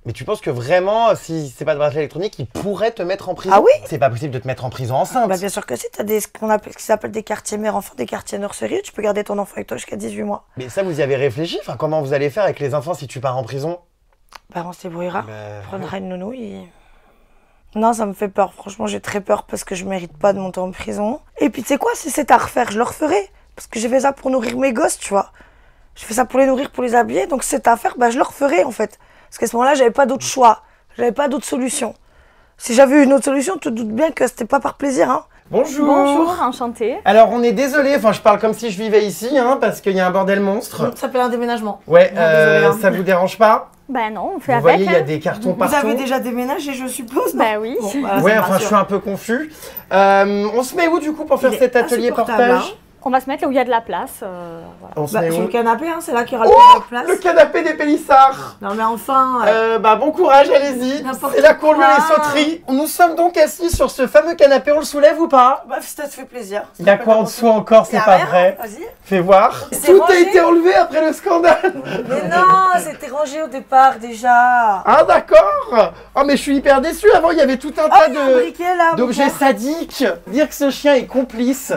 Mais tu penses que vraiment, si c'est pas de bracelet électronique, il pourrait te mettre en prison? Ah oui? C'est pas possible de te mettre en prison enceinte. Bah bien sûr que si, t'as ce qui s'appelle des quartiers mère-enfant, des quartiers nurserie, tu peux garder ton enfant avec toi jusqu'à 18 mois. Mais ça, vous y avez réfléchi? Enfin, comment vous allez faire avec les enfants si tu pars en prison? Bah on se débrouillera, on prendra une nounou et... Non, ça me fait peur, franchement j'ai très peur parce que je mérite pas de monter en prison. Et puis tu sais quoi, si c'est à refaire, je le referai. Parce que j'ai fait ça pour nourrir mes gosses, tu vois. Je fais ça pour les nourrir, pour les habiller, donc si c'est à faire, bah je le referai en fait. Parce qu'à ce moment-là, j'avais pas d'autre choix, j'avais pas d'autre solution. Si j'avais eu une autre solution, tu te doutes bien que c'était pas par plaisir, hein. Bonjour. Bonjour, enchantée. Alors, on est désolé, enfin, je parle comme si je vivais ici, hein, parce qu'il y a un bordel monstre. Ça s'appelle un déménagement. Ouais, désolé, hein. ça vous dérange pas? Ben non, on fait Vous avec. voyez, il y a hein. des cartons Vous partout. avez déjà déménagé, je suppose, non? Ben oui. Bon, voilà, Ouais, ça me enfin, je rassure. suis un peu confus. On se met où, du coup, pour faire Il est cet atelier insupportable, portage? On va se mettre là où il y a de la place. Voilà. On se Bah, met sur où? le canapé, hein, c'est là qu'il y aura Oh, la place. le canapé des Pélissards. Non mais enfin... Bah bon courage, allez-y. N'importe C'est là qu'on lui quoi. les sauteries. Nous sommes donc assis sur ce fameux canapé, on le soulève ou pas? Bah ça te fait plaisir. Il y a quoi en dessous encore, c'est Y a pas rien, vrai. Vas-y. Fais voir. C'est Tout a rangé. été enlevé après le scandale. Mais non, c'était rangé au départ déjà. Ah d'accord. Oh mais je suis hyper déçu. Avant il y avait tout un Oh, tas il y a un briquet là. d'objets mon sadiques. Dire que ce chien est complice.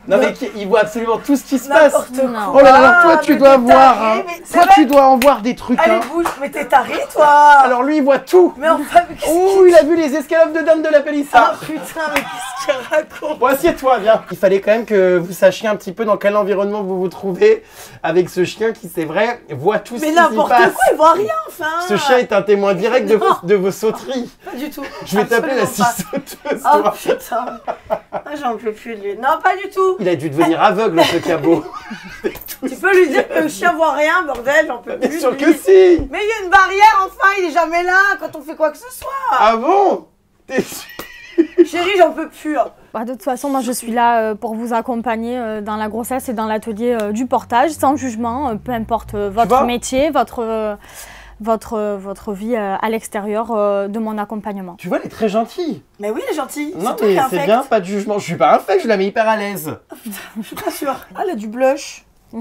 Non mais il voit absolument tout ce qui se frère. passe. N'importe quoi. Non. Oh là là, Ah, toi tu mais dois t'es voir. taré, Hein. mais c'est Toi vrai. tu dois en voir des trucs. Hein. Allez bouge, mais t'es taré toi. Alors lui il voit tout. Mais enfin, mais qu'est-ce Oh il a vu les escalades de dames de la Ah Pélissard. putain, mais qu'est-ce qu'il raconte? Bon, assieds-toi, viens. Il fallait quand même que vous sachiez un petit peu dans quel environnement vous vous trouvez avec ce chien qui, c'est vrai, voit tout ce Mais qui s'y n'importe passe. quoi, il voit rien enfin. Ce chien est un témoin direct Non. de vos sauteries. Pas du tout. Je vais t'appeler la scie Absolument sauteuse, pas. Oh toi. putain. Ah, j'en peux plus de lui. Non, pas du tout. Il a dû devenir aveugle, ce cabot. Tu peux lui dire que le chien voit rien, bordel, j'en peux plus. Bien sûr de que lui. si. Mais il y a une barrière, enfin, il est jamais là quand on fait quoi que ce soit. Ah bon? T'es sûr? Chérie, j'en peux plus. Hein. Bah, de toute façon, moi je suis là pour vous accompagner dans la grossesse et dans l'atelier du portage, sans jugement, peu importe votre vois métier, votre vie à l'extérieur de mon accompagnement. Tu vois, elle est très gentille. Mais oui, il est gentil. Non, toi qui mais es c'est infect. bien, pas de jugement. Je suis pas infect, je la mets hyper à l'aise. Je suis pas sûre. Ah, elle a du blush. Oh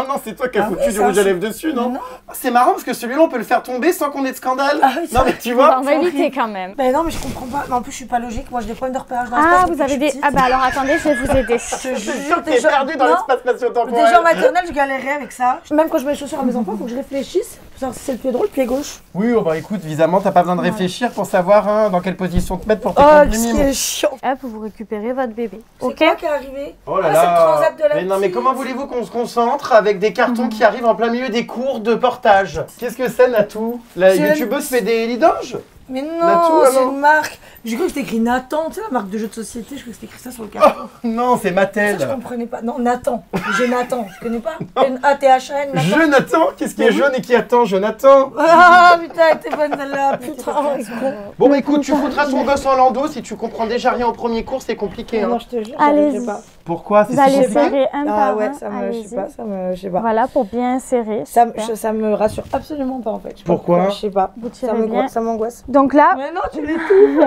non, c'est toi qui as foutu ouais, du ça, rouge à lèvres dessus, non? Non. C'est marrant parce que celui-là, on peut le faire tomber sans qu'on ait de scandale. Ah oui, non, mais tu vois. On va éviter quand même. Mais non, mais je comprends pas. Mais en plus, je suis pas logique. Moi, j'ai des problèmes de repérage dans Ah, l'espace. vous depuis avez que des... je suis Ah bah alors attendez, je vais vous aider. petite. Je te Je suis jure, sûr que t'es perdu dans non. l'espace spatio-temporel. Déjà en maternelle, je galérais avec ça. Même quand je mets les chaussures à mes enfants, il faut que je réfléchisse pour savoir si c'est le pied droit ou le pied gauche. Oui, oh bah écoute, évidemment, t'as pas besoin de réfléchir pour savoir hein, dans quelle position te mettre pour tes Oh, contenus ce qui mimes. est chiant. Hop, vous récupérez votre bébé. C'est Ok. quoi qui est arrivé? Oh là Ah, c'est le transat là de la Mais non, mais petite. comment voulez-vous qu'on se concentre avec des cartons qui arrivent en plein milieu des cours de portage? Qu'est-ce que c'est, Natou? La C'est youtubeuse fait des lidanges? Mais Natou, non, c'est alors une marque. J'ai cru que c'était écrit Nathan, tu sais, la marque de jeux de société. Je crois que c'était écrit ça sur le carton. Non, c'est Ça, Mattel. je comprenais pas. Non, Nathan. J'ai Nathan. Tu connais pas? N-A-T-H-A-N. Nathan. Jonathan? Qu'est-ce qui est jaune et qui attend, Jonathan? Ah putain, elle était bonne celle-là. Putain, c'est con. Bon bah écoute, tu foutras ton gosse en landau, si tu comprends déjà rien au premier cours, c'est compliqué. Non, Hein. je te jure, Allez-y. j'arriverai pas. Pourquoi? C'est Vous allez si compliqué? serrer un Ah par ouais, un. ça me, je sais Allez-y. pas, ça me, je sais pas. Voilà, pour bien serrer. Ça, Super. ça me rassure absolument pas en fait. Je sais pas Pourquoi? Je sais pas. Vous Ça tirez me bien. ça m'angoisse. Donc là, Mais non, tu l'es tout.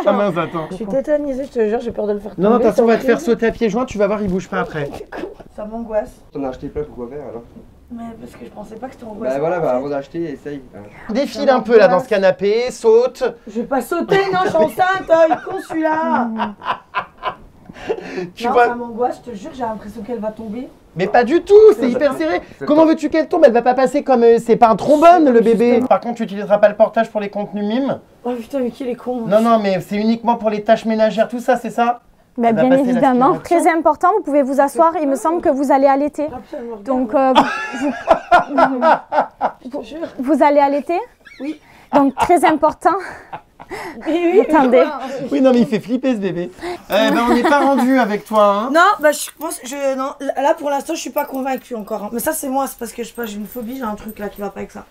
Ah mince, attends. Je suis tétanisée, je te jure, j'ai peur de le faire tomber. Non, non, de toute façon, on va te c'est faire horrible. sauter à pieds joints, tu vas voir, il bouge pas après. Ça m'angoisse. T'en as acheté plein, pourquoi faire alors? Mais parce que je pensais pas que c'était angoissant. Bah voilà, en bah fait. avant d'acheter, essaye. Défile un peu là dans ce canapé, saute. Je vais pas sauter, non, je suis enceinte, il est con celui-là. Tu Non, vois. ça m'angoisse, je te jure, j'ai l'impression qu'elle va tomber. Mais pas du tout, c'est hyper serré. C'est Comment pas- veux-tu qu'elle tombe? Elle va pas passer comme c'est pas un trombone le bébé. Justement. Par contre, tu utiliseras pas le portage pour les contenus mimes. Oh putain, mais qui est con. Non, non, mais c'est uniquement pour les tâches ménagères, tout ça, c'est ça? bah, Elle va bien passer évidemment, l'aspiration. très important, vous pouvez vous asseoir. Il me semble que vous allez allaiter. Absolument rien. Donc, je te jure. vous allez allaiter? Oui. Donc, très important. Oui, Attendez. Oui, non, mais il fait flipper ce bébé. Ben, on n'est pas rendu avec toi, hein. Non, bah je pense, non, là pour l'instant je suis pas convaincue encore. Hein. Mais ça c'est moi, c'est parce que je sais pas, j'ai une phobie, j'ai un truc là qui va pas avec ça.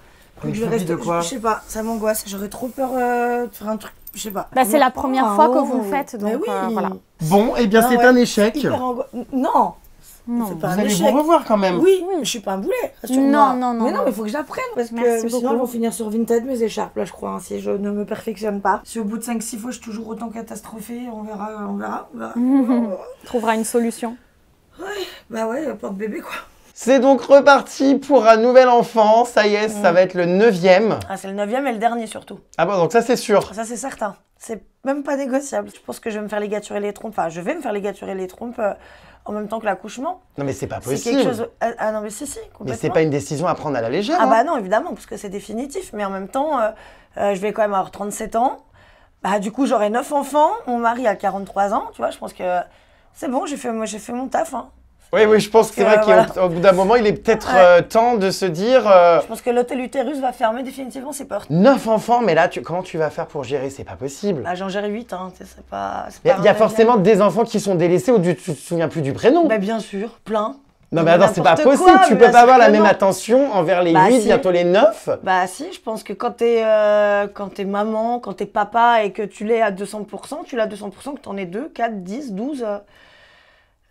Une Donc, je vais phobie de quoi? je sais pas, ça m'angoisse, j'aurais trop peur de faire un truc, je sais pas. Bah, c'est la première Ah, fois que oh. vous le faites, Mais donc, oui. voilà. Bon, eh bien, Ah c'est ouais. un échec. Hyper non, Non. c'est pas Vous un allez échec. vous revoir quand même. Oui, Oui. je suis pas un boulet. Non, rassure-moi. non, non, Mais non, non. mais il faut que j'apprenne parce que Merci sinon beaucoup. elles vont finir sur Vinted mes écharpes là, je crois. Hein, si je ne me perfectionne pas. Si au bout de 5-6 fois je suis toujours autant catastrophée, on verra, on verra. On verra. On trouvera une solution. Bah ouais, porte-bébé quoi. C'est donc reparti pour un nouvel enfant. Ça y est, ça va être le 9e. Ah, c'est le 9e et le dernier surtout. Ah bon, donc ça, c'est sûr. Ça, c'est certain. C'est même pas négociable. Je pense que je vais me faire ligaturer les trompes. Enfin, je vais me faire ligaturer les trompes en même temps que l'accouchement. Non, mais c'est pas C'est possible. quelque chose. Ah non, mais si, complètement. Mais c'est pas une décision à prendre à la légère. Ah hein. bah non, évidemment, parce que c'est définitif. Mais en même temps, je vais quand même avoir 37 ans. Bah, du coup, j'aurai 9 enfants. Mon mari a 43 ans. Tu vois, je pense que c'est bon, j'ai fait mon taf. Hein. Oui, oui, je pense que c'est vrai voilà. qu'au bout d'un moment, il est peut-être Ouais. temps de se dire Je pense que l'hôtel utérus va fermer définitivement ses portes. 9 enfants, mais là, comment tu vas faire pour gérer? C'est pas possible. Bah, j'en gère 8, hein. C'est pas. Il y a forcément des enfants qui sont délaissés ou tu te souviens plus du prénom. Bah, bien sûr, plein. Non, mais attends, c'est pas n'importe possible. quoi, Tu mais peux bien pas avoir sûr la que même non. attention envers les Bah, 8, si. bientôt les 9. Bah si, je pense que quand t'es maman, quand t'es papa et que tu l'es à 200%, tu l'as à 200%, que t'en es 2, 4, 10, 12.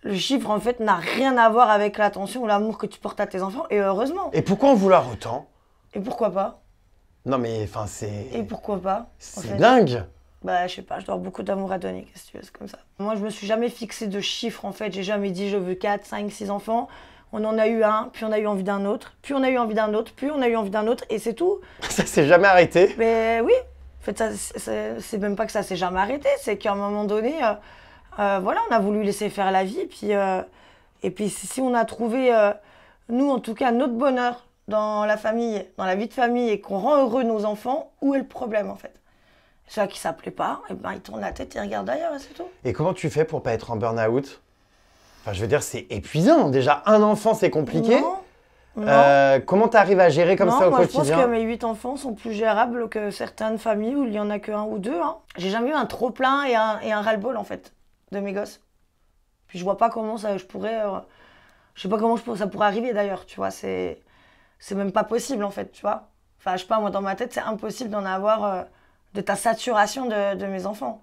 Le chiffre, en fait, n'a rien à voir avec l'attention ou l'amour que tu portes à tes enfants, et heureusement. Et pourquoi en vouloir autant? Et pourquoi pas? Non, mais enfin, c'est. Et pourquoi pas? en C'est fait dingue. Bah, je sais pas, je dois avoir beaucoup d'amour à donner, qu'est-ce que tu veux, c'est comme ça. Moi, je me suis jamais fixé de chiffre, en fait. J'ai jamais dit je veux 4, 5, 6 enfants. On en a eu un, puis on a eu envie d'un autre, puis on a eu envie d'un autre, puis on a eu envie d'un autre, et c'est tout. Ça s'est jamais arrêté. Mais oui, en fait, c'est même pas que ça s'est jamais arrêté, c'est qu'à un moment donné, voilà, on a voulu laisser faire la vie, et puis si on a trouvé, nous en tout cas, notre bonheur dans la famille, dans la vie de famille, et qu'on rend heureux nos enfants, où est le problème en fait? Ceux qui ça plaît pas, et ben, ils tournent la tête et ils regardent ailleurs, et c'est tout. Et comment tu fais pour pas être en burn-out? Enfin, je veux dire, c'est épuisant. Déjà, un enfant, c'est compliqué. Non. Comment tu arrives à gérer comme Non, ça au moi, quotidien? je pense que mes 8 enfants sont plus gérables que certaines familles où il y en a qu'un ou deux. Hein. J'ai jamais eu un trop-plein et un ras-le-bol, en fait, de mes gosses. Puis je vois pas comment ça, je pourrais... je sais pas comment ça pourrait arriver, d'ailleurs, tu vois. C'est même pas possible, en fait, tu vois. Enfin, je sais pas, moi, dans ma tête, c'est impossible d'en avoir... de ta saturation de mes enfants.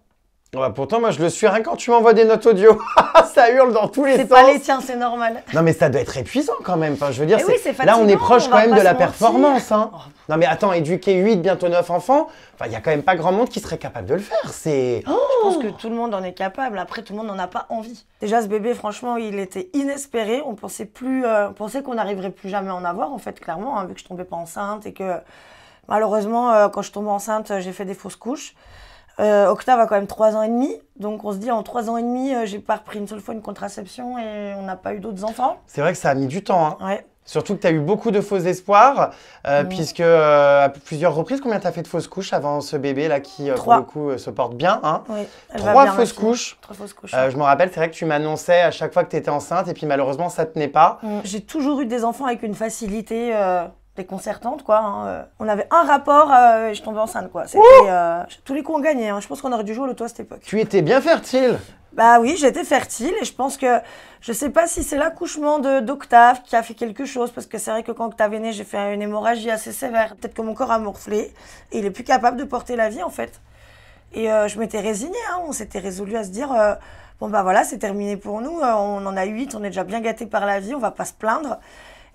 Ouais, pourtant, moi, je le suis rien quand tu m'envoies des notes audio. Ça hurle dans tous les sens. C'est pas les tiens, c'est normal. Non, mais ça doit être épuisant quand même. Enfin, je veux dire, oui, c'est là, on est fatigant, proche on quand va même pas de la se mentir. performance. Hein. Non, mais attends, éduquer 8, bientôt 9 enfants, il n'y a quand même pas grand monde qui serait capable de le faire. C'est. Je pense que tout le monde en est capable. Après, tout le monde n'en a pas envie. Déjà, ce bébé, franchement, il était inespéré. On pensait qu'on n'arriverait plus jamais à en avoir, en fait, clairement, hein, vu que je tombais pas enceinte et que malheureusement, quand je tombe enceinte, j'ai fait des fausses couches. Octave a quand même 3 ans et demi, donc on se dit en 3 ans et demi, j'ai pas repris une seule fois une contraception et on n'a pas eu d'autres enfants. C'est vrai que ça a mis du temps. Hein. Ouais. Surtout que tu as eu beaucoup de faux espoirs, puisque à plusieurs reprises, combien tu as fait de fausses couches avant ce bébé là qui, pour le coup, se porte bien hein. Oui, 3 fausses couches. 3 fausses couches. Je me rappelle, c'est vrai que tu m'annonçais à chaque fois que tu étais enceinte et puis malheureusement, ça tenait pas. J'ai toujours eu des enfants avec une facilité déconcertante, quoi. Hein. On avait un rapport et je tombais enceinte, quoi. C'était tous les coups on gagnait. Hein. Je pense qu'on aurait dû jouer au loto à cette époque. Tu étais bien fertile. Bah oui, j'étais fertile et je pense que je sais pas si c'est l'accouchement d'Octave qui a fait quelque chose parce que c'est vrai que quand Octave est né, j'ai fait une hémorragie assez sévère. Peut-être que mon corps a morflé et il est plus capable de porter la vie en fait. Et je m'étais résignée, hein. On s'était résolu à se dire bon bah voilà, c'est terminé pour nous, on en a 8, on est déjà bien gâtés par la vie, on va pas se plaindre.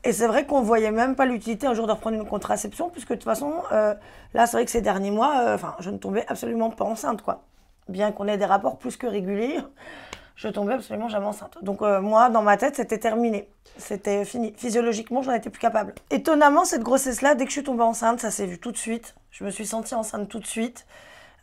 Et c'est vrai qu'on voyait même pas l'utilité un jour de reprendre une contraception puisque de toute façon, là c'est vrai que ces derniers mois, je ne tombais absolument pas enceinte quoi. Bien qu'on ait des rapports plus que réguliers, je tombais absolument jamais enceinte. Donc moi, dans ma tête, c'était terminé. C'était fini. Physiologiquement, j'en étais plus capable. Étonnamment, cette grossesse-là, dès que je suis tombée enceinte, ça s'est vu tout de suite. Je me suis sentie enceinte tout de suite.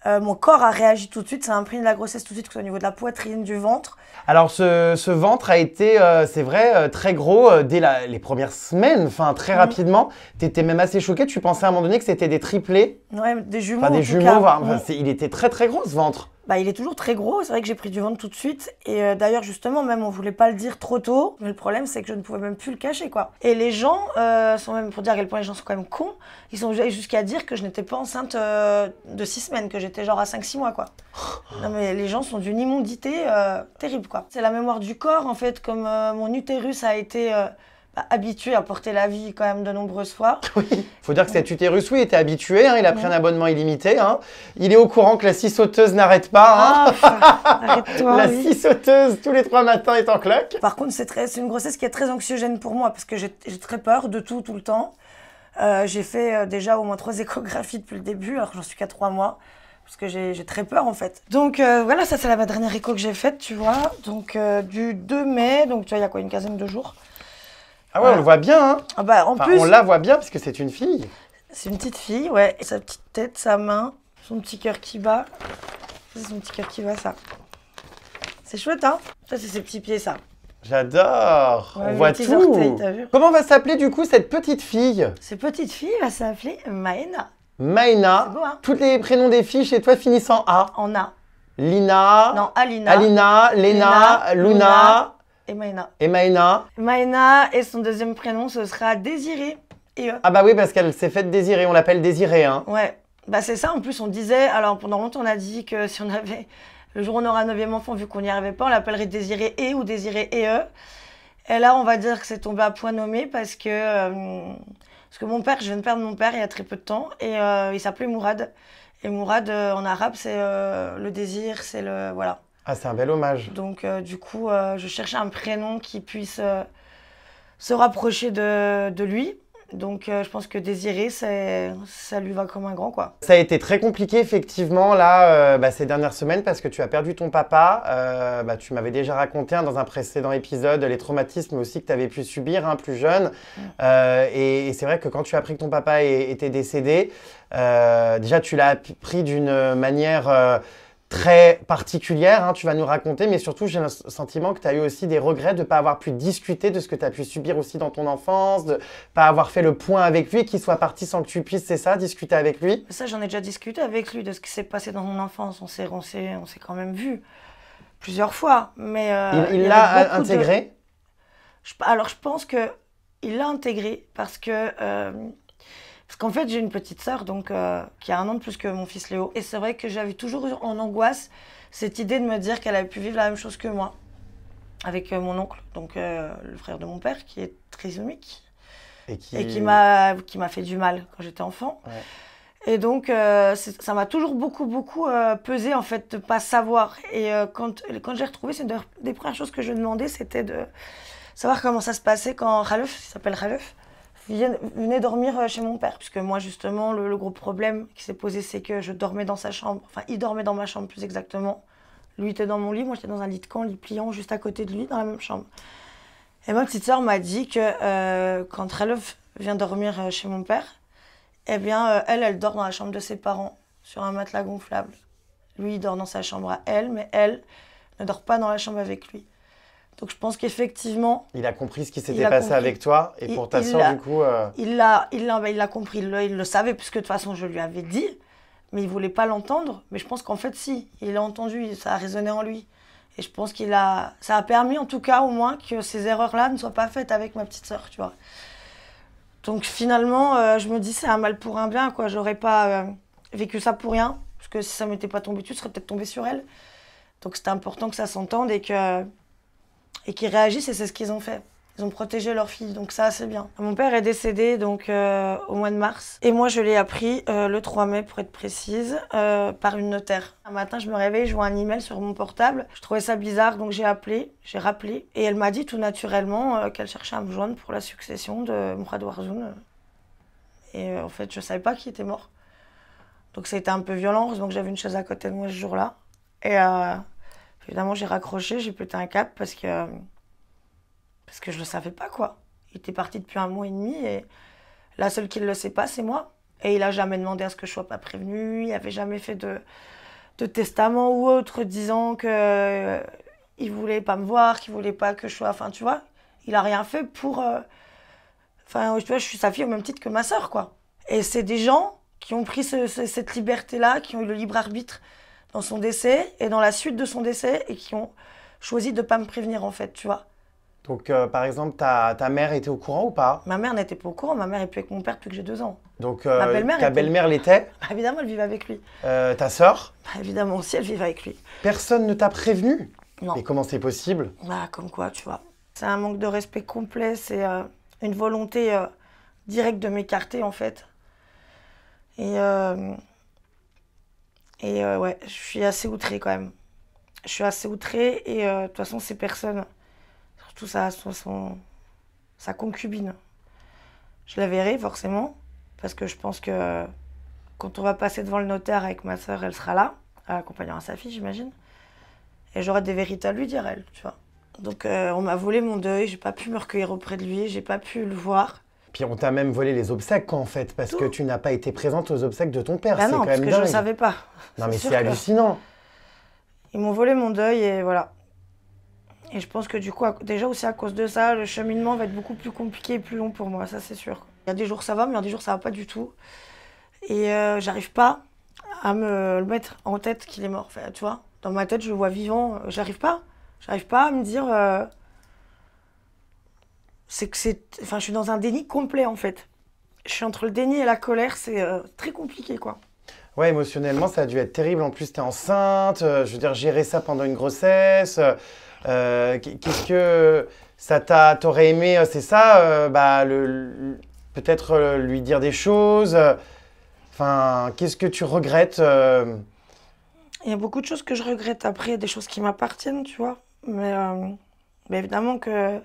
Mon corps a réagi tout de suite, ça a imprégné la grossesse tout de suite, que ce soit au niveau de la poitrine, du ventre. Alors ce ventre a été, c'est vrai, très gros dès les premières semaines, enfin très rapidement. Tu étais même assez choquée, tu pensais à un moment donné que c'était des triplés. Ouais, des jumeaux. Enfin des en tout jumeaux, cas. enfin, il était très très gros ce ventre. Bah, il est toujours très gros, c'est vrai que j'ai pris du ventre tout de suite. Et d'ailleurs, justement, même on voulait pas le dire trop tôt. Mais le problème, c'est que je ne pouvais même plus le cacher, quoi. Et les gens sont même, pour dire à quel point les gens sont quand même cons, ils sont jusqu'à dire que je n'étais pas enceinte de 6 semaines, que j'étais genre à 5-6 mois, quoi. Non, mais les gens sont d'une immondité terrible, quoi. C'est la mémoire du corps, en fait, comme mon utérus a été habitué à porter la vie quand même de nombreuses fois. Oui, faut dire que cet utérus, oui, était habitué, hein, il a pris un abonnement illimité. Hein. Il est au courant que la scie sauteuse n'arrête pas. Hein. Arrête-toi. La scie sauteuse, tous les 3 matins, est en cloque. Par contre, c'est une grossesse qui est très anxiogène pour moi parce que j'ai très peur de tout le temps. J'ai fait déjà au moins 3 échographies depuis le début, alors que j'en suis qu'à 3 mois. Parce que j'ai très peur en fait. Donc voilà, ça c'est la dernière écho que j'ai faite, tu vois. Donc du 2 mai, donc tu vois, il y a quoi, une quinzaine de jours. Ah ouais, on le voit bien, hein. Ah bah, en plus, on la voit bien parce que c'est une fille. C'est une petite fille, ouais. Et sa petite tête, sa main, son petit cœur qui bat. C'est son petit cœur qui bat, ça. C'est chouette, hein. Ça, c'est ses petits pieds, ça. J'adore. Ouais, on voit petits tout. orteils, t'as vu. Comment va s'appeler du coup cette petite fille? Cette petite fille va s'appeler Maëna. Maëna. C'est beau, hein. Tous les prénoms des filles chez toi finissent en A. En A. Lina. Non, Alina. Alina, Léna, Luna. Et Maëna. Et Maëna. Maëna, et son deuxième prénom, ce sera Désiré. Et Ah bah oui, parce qu'elle s'est faite désirer, on l'appelle Désirée. Hein. Ouais, bah c'est ça, en plus on disait, alors pendant longtemps on a dit que si on avait, le jour où on aura un 9e enfant, vu qu'on n'y arrivait pas, on l'appellerait Désiré et ou Désiré et eux. Et là on va dire que c'est tombé à point nommé parce que mon père, je viens de perdre mon père il y a très peu de temps, et il s'appelait Mourad. Et Mourad en arabe c'est le désir, c'est le, voilà. Ah, c'est un bel hommage. Donc du coup, je cherchais un prénom qui puisse se rapprocher de lui. Donc je pense que Désiré, ça lui va comme un grand, quoi. Ça a été très compliqué effectivement là ces dernières semaines parce que tu as perdu ton papa. Tu m'avais déjà raconté dans un précédent épisode les traumatismes aussi que tu avais pu subir plus jeune. Et c'est vrai que quand tu as appris que ton papa était décédé, déjà tu l'as appris d'une manière très particulière, hein, tu vas nous raconter, mais surtout j'ai le sentiment que tu as eu aussi des regrets de ne pas avoir pu discuter de ce que tu as pu subir aussi dans ton enfance, de ne pas avoir fait le point avec lui, qu'il soit parti sans que tu puisses, c'est ça, discuter avec lui. Ça, j'en ai déjà discuté avec lui de ce qui s'est passé dans mon enfance, on s'est quand même vu plusieurs fois, mais il l'a intégré Alors je pense qu'il l'a intégré parce que parce qu'en fait, j'ai une petite sœur donc, qui a 1 an de plus que mon fils Léo. Et c'est vrai que j'avais toujours eu en angoisse cette idée de me dire qu'elle avait pu vivre la même chose que moi. Avec mon oncle, donc le frère de mon père, qui est trisomique. Et qui m'a fait du mal quand j'étais enfant. Et donc, ça m'a toujours beaucoup pesé, en fait, de ne pas savoir. Et quand j'ai retrouvé, c'est une des premières choses que je demandais, c'était de savoir comment ça se passait quand Khalef, il s'appelle Khalef, venait dormir chez mon père. Puisque moi, justement, le gros problème qui s'est posé, c'est que je dormais dans sa chambre. Enfin, il dormait dans ma chambre, plus exactement. Lui était dans mon lit, moi j'étais dans un lit de camp, lit pliant, juste à côté de lui, dans la même chambre. Et ma petite sœur m'a dit que quand Khalef vient dormir chez mon père, eh bien, elle dort dans la chambre de ses parents, sur un matelas gonflable. Lui, il dort dans sa chambre à elle, mais elle ne dort pas dans la chambre avec lui. Donc je pense qu'effectivement... Il a compris ce qui s'était passé avec toi, et pour ta sœur, du coup... Il l'a compris, il le savait, puisque de toute façon, je lui avais dit, mais il ne voulait pas l'entendre. Mais je pense qu'en fait, si, il l'a entendu, ça a résonné en lui. Et je pense ça a permis, en tout cas, au moins, que ces erreurs-là ne soient pas faites avec ma petite sœur, tu vois. Donc finalement, je me dis, c'est un mal pour un bien, quoi. J'aurais pas vécu ça pour rien, parce que si ça m'était pas tombé dessus, je serais peut-être tombée sur elle. Donc c'était important que ça s'entende et qu'ils réagissent, et c'est ce qu'ils ont fait. Ils ont protégé leur fille, donc ça, c'est bien. Mon père est décédé donc, au mois de mars. Et moi, je l'ai appris le 3 mai, pour être précise, par une notaire. Un matin, je me réveille, je vois un email sur mon portable. Je trouvais ça bizarre, donc j'ai rappelé. Et elle m'a dit tout naturellement qu'elle cherchait à me joindre pour la succession de Mourad Warzoun. Et en fait, je ne savais pas qui était mort. Donc ça a été un peu violent, heureusement que j'avais une chaise à côté de moi ce jour-là. Et évidemment, j'ai raccroché, j'ai pété un câble parce que je le savais pas, quoi. Il était parti depuis 1 mois et demi et la seule qui ne le sait pas, c'est moi. Et il a jamais demandé à ce que je sois pas prévenue, il avait jamais fait de testament ou autre disant que il voulait pas me voir, qu'il voulait pas que je sois... Enfin, tu vois, il a rien fait pour... Enfin, tu vois, je suis sa fille au même titre que ma sœur, quoi. Et c'est des gens qui ont pris cette liberté-là, qui ont eu le libre arbitre dans son décès et dans la suite de son décès et qui ont choisi de pas me prévenir, en fait, tu vois. Donc, par exemple, ta mère était au courant ou pas? Ma mère n'était pas au courant. Ma mère est plus avec mon père depuis que j'ai 2 ans. Donc, ta belle-mère l'était? Bah, évidemment, elle vivait avec lui. Ta sœur? Bah, évidemment aussi, elle vivait avec lui. Personne ne t'a prévenu? Non. Et comment c'est possible? Bah, comme quoi, tu vois. C'est un manque de respect complet. C'est une volonté directe de m'écarter, en fait. Et ouais, je suis assez outrée, quand même. Je suis assez outrée et de toute façon, ces personnes... Surtout sa concubine. Je la verrai forcément, parce que je pense que quand on va passer devant le notaire avec ma sœur, elle sera là, accompagnant sa fille, j'imagine. Et j'aurai des vérités à lui dire, elle, tu vois. Donc on m'a volé mon deuil, j'ai pas pu me recueillir auprès de lui, j'ai pas pu le voir. Puis on t'a même volé les obsèques, en fait, parce que tu n'as pas été présente aux obsèques de ton père. Bah non, quand parce même que dingue. je ne savais pas. Non mais c'est hallucinant. Ils m'ont volé mon deuil et voilà. Et je pense que du coup, déjà aussi à cause de ça, le cheminement va être beaucoup plus compliqué et plus long pour moi, ça c'est sûr. Il y a des jours ça va, mais il y a des jours ça va pas du tout. Et j'arrive pas à me le mettre en tête qu'il est mort. Enfin, tu vois, dans ma tête, je le vois vivant. J'arrive pas à me dire... Enfin, je suis dans un déni complet en fait. Je suis entre le déni et la colère, c'est très compliqué, quoi. Ouais, émotionnellement, ça a dû être terrible. En plus, t'es enceinte, je veux dire, gérer ça pendant une grossesse... qu'est-ce que ça t'aurais aimé, c'est ça, peut-être lui dire des choses. Enfin, qu'est-ce que tu regrettes Il y a beaucoup de choses que je regrette après, des choses qui m'appartiennent, tu vois. Mais évidemment que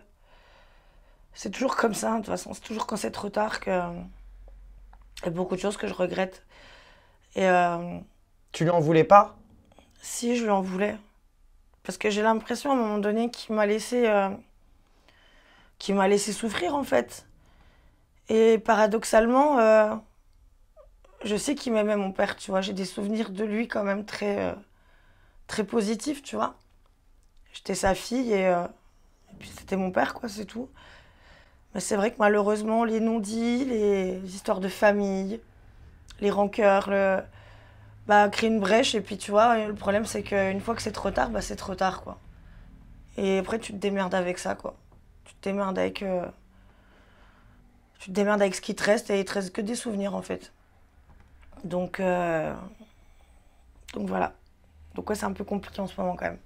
c'est toujours comme ça, de toute façon. C'est toujours quand c'est trop tard que il y a beaucoup de choses que je regrette. Et tu lui en voulais pas? Si, je lui en voulais. Parce que j'ai l'impression à un moment donné qu'il m'a laissé souffrir en fait. Et paradoxalement, je sais qu'il m'aimait mon père, tu vois. J'ai des souvenirs de lui quand même très, très positifs, tu vois. J'étais sa fille et puis c'était mon père, quoi, c'est tout. Mais c'est vrai que malheureusement, les non-dits, les histoires de famille, les rancœurs, créer une brèche et puis tu vois, le problème c'est qu'une fois que c'est trop tard, c'est trop tard, quoi. Et après tu te démerdes avec ça, quoi. Tu te démerdes avec ce qui te reste et il te reste que des souvenirs en fait. Donc voilà. Donc ouais, c'est un peu compliqué en ce moment quand même.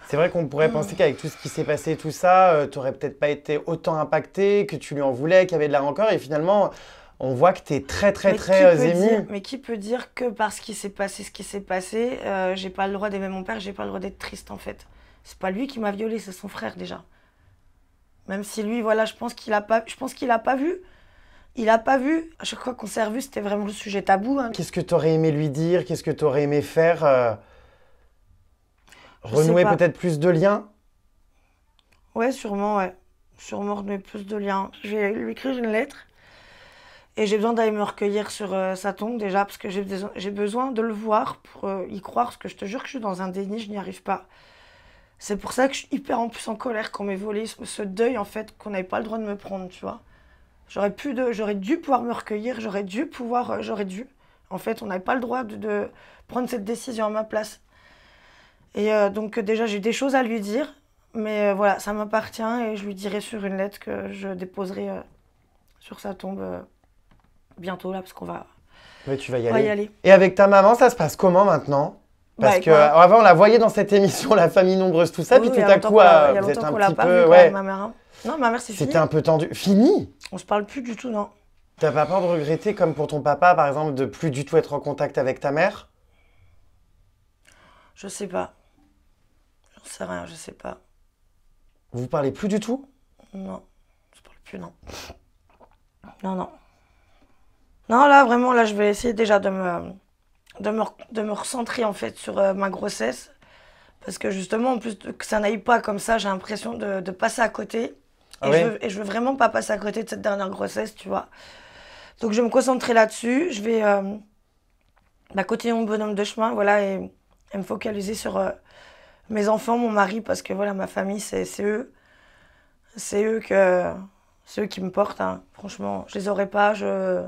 C'est vrai qu'on pourrait penser qu'avec tout ce qui s'est passé, tout ça, t'aurais peut-être pas été autant impacté, que tu lui en voulais, qu'il y avait de la rancœur et finalement... On voit que tu es très ému. Mais qui peut dire que parce qu'il s'est passé ce qui s'est passé, j'ai pas le droit d'aimer mon père, j'ai pas le droit d'être triste en fait. C'est pas lui qui m'a violée, c'est son frère déjà. Même si lui, voilà, je pense qu'il a pas vu. Il a pas vu. À chaque fois qu'on s'est revus, c'était vraiment le sujet tabou. Hein. Qu'est-ce que tu aurais aimé lui dire? Qu'est-ce que tu aurais aimé faire? Renouer peut-être plus de liens? Ouais, sûrement, ouais. Sûrement renouer plus de liens. Je vais lui écrire une lettre. Et j'ai besoin d'aller me recueillir sur sa tombe déjà, parce que j'ai besoin de le voir pour y croire, parce que je te jure que je suis dans un déni, je n'y arrive pas. C'est pour ça que je suis hyper en plus en colère qu'on m'ait volé ce deuil, en fait, qu'on n'avait pas le droit de me prendre, tu vois. J'aurais dû pouvoir me recueillir, j'aurais dû. En fait, on n'avait pas le droit de prendre cette décision à ma place. Et donc déjà, j'ai des choses à lui dire, mais voilà, ça m'appartient et je lui dirai sur une lettre que je déposerai sur sa tombe bientôt, là, parce qu'on va, oui, tu vas y on va y aller. Et avec ta maman, ça se passe comment maintenant? Parce que avant, on la voyait dans cette émission, la famille nombreuse, tout ça, oui, puis tout à coup, vous êtes un petit peu... Ouais. Ma mère, hein. Non, ma mère, c'est fini. C'était un peu tendu. Fini? On se parle plus du tout, non. T'as pas peur de regretter, comme pour ton papa, par exemple, de plus du tout être en contact avec ta mère? Je sais pas. J'en sais rien, je sais pas. Vous parlez plus du tout? Non, je parle plus, non. Non. Non, là, vraiment, là, je vais essayer déjà de me recentrer, en fait, sur ma grossesse. Parce que, justement, en plus que ça n'aille pas comme ça, j'ai l'impression de passer à côté. Et je veux vraiment pas passer à côté de cette dernière grossesse, tu vois. Donc, je vais me concentrer là-dessus. Je vais continuer mon bonhomme de chemin, voilà, et me focaliser sur mes enfants, mon mari, parce que, voilà, ma famille, c'est eux. C'est eux qui me portent, hein. Franchement, je les aurais pas, je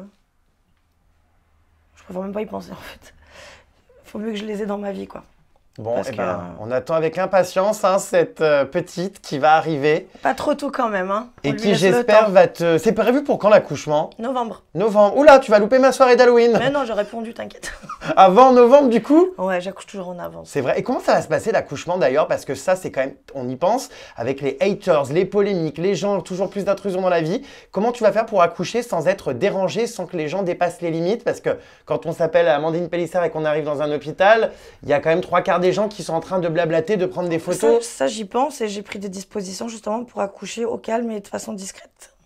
préfère même pas y penser, en fait. Il faut mieux que je les ai dans ma vie, quoi. Bon, on attend avec impatience hein, cette petite qui va arriver. Pas trop tôt quand même. Hein. Et qui, j'espère, va te... C'est prévu pour quand l'accouchement? Novembre. Novembre. Oula, tu vas louper ma soirée d'Halloween. Mais non, j'ai répondu, t'inquiète. Avant novembre, du coup? Ouais, j'accouche toujours en avance. C'est vrai. Et comment ça va se passer l'accouchement d'ailleurs? Parce que ça, c'est quand même, on y pense, avec les haters, les polémiques, les gens, toujours plus d'intrusions dans la vie. Comment tu vas faire pour accoucher sans être dérangé, sans que les gens dépassent les limites? Parce que quand on s'appelle Amandine Pélissard et qu'on arrive dans un hôpital, il y a quand même 3/4 des gens qui sont en train de blablater, de prendre des photos. Ça j'y pense et j'ai pris des dispositions justement pour accoucher au calme et de façon discrète.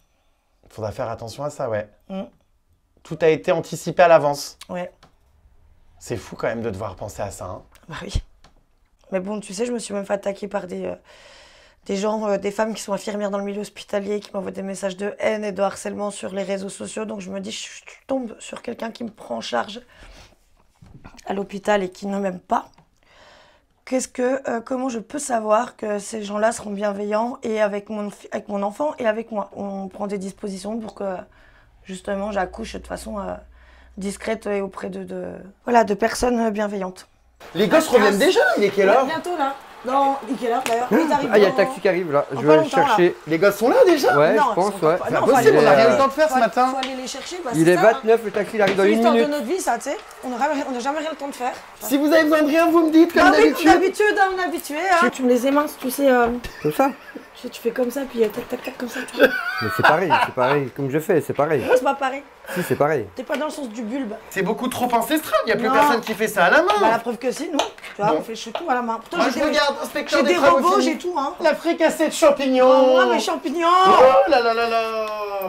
Il faudra faire attention à ça, ouais. Tout a été anticipé à l'avance. Ouais. C'est fou quand même de devoir penser à ça. Hein. Bah oui. Mais bon, tu sais, je me suis même fait attaquer par des gens, des femmes qui sont infirmières dans le milieu hospitalier, qui m'envoient des messages de haine et de harcèlement sur les réseaux sociaux. Donc je me dis, je tombe sur quelqu'un qui me prend en charge à l'hôpital et qui ne m'aime pas. Comment je peux savoir que ces gens-là seront bienveillants et avec mon enfant et avec moi? On prend des dispositions pour que, justement, j'accouche de façon discrète et auprès de personnes bienveillantes. Les gosses reviennent déjà? Il est quelle heure? Bientôt, là. Non, il est quelle heure, d'ailleurs? Ah, il y a le taxi qui arrive, là. Je vais aller chercher. Là. Les gosses sont là, déjà? Ouais, non, je pense, ouais. C'est impossible, on n'a rien eu le temps de faire ce matin. Faut aller les chercher. Bah, Il est 29, le taxi, il arrive dans une minute. C'est l'histoire minute. de notre vie, ça, tu sais. On n'a jamais rien le temps de faire. Si vous avez besoin de rien, vous me dites, comme d'habitude. On est habitué, hein. Tu me les éminces, tu sais. Comme ça? Tu fais comme ça, puis tac, tac, tac, comme ça. Tu Mais c'est pareil. Comme je fais, c'est pareil. c'est pas pareil. Si, c'est pareil. T'es pas dans le sens du bulbe. C'est beaucoup trop ancestral, il n'y a plus Non. personne qui fait ça à la main. Bah, la preuve que si, nous. Tu vois, Bon. on fait tout à la main. Pourtant, Moi, je regarde, inspecteur j'ai des des travaux robots, finis. j'ai tout, hein. La fricassée de champignons. Oh, moi, mes champignons. Oh là là là là.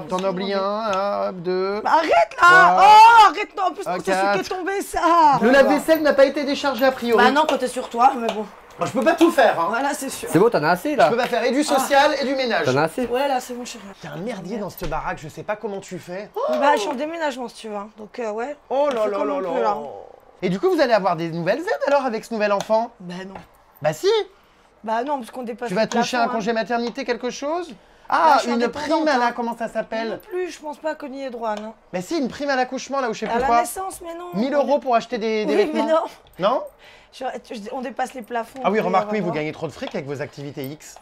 T'en as oublié un, hop, deux. Bah, arrête là. Wow. Oh, arrête, non. En plus, c'est Quatre. ce qui est tombé, ça. Le lave-vaisselle n'a pas été déchargé a priori. Bah non, quand t'es sur toi, mais bon. Moi, je peux pas tout faire. Hein. Voilà, c'est sûr. C'est bon, t'en as assez, Je là. peux pas faire et du social et du ménage. T'en as assez. Ouais, là, c'est bon, chérie. Il y a un merdier dans cette baraque, je sais pas comment tu fais. Bah, je suis en déménagement, si tu veux. Hein. Donc, ouais. Oh on là fait là comme là on peut, là. Et du coup, vous allez avoir des nouvelles aides alors avec ce nouvel enfant? Bah non. Bah si. Bah non, parce qu'on dépasse. Tu vas le toucher un plafond, congé maternité, quelque chose? Bah, Ah, je suis une indépendante, prime à la... hein. Comment ça Non s'appelle? plus, je pense pas qu'on y ait droit, non. Mais si, une prime à l'accouchement, là où je sais À plus la quoi. naissance, mais non. 1000 € pour acheter des Oui, vêtements. mais non. Non? On dépasse les plafonds. Ah oui, on peut y remarque, oui, avoir vous droit. gagnez trop de fric avec vos activités X.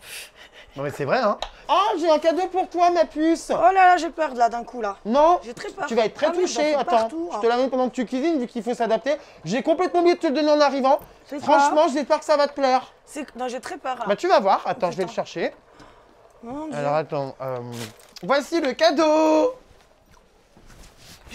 Non mais c'est vrai, hein. Oh, j'ai un cadeau pour toi, ma puce. Oh là là, j'ai peur là d'un coup là. Non, J'ai très peur. tu vas être très Ah, mais touché. j'en fous Attends, partout, je hein. te l'amène pendant que tu cuisines, vu qu'il faut s'adapter. J'ai complètement oublié de te le donner en arrivant. C'est quoi Franchement, j'espère que ça va te plaire. Non, j'ai très peur là. Bah tu vas voir. Attends, je vais le Putain. chercher. Mon Dieu. Alors attends, voici le cadeau.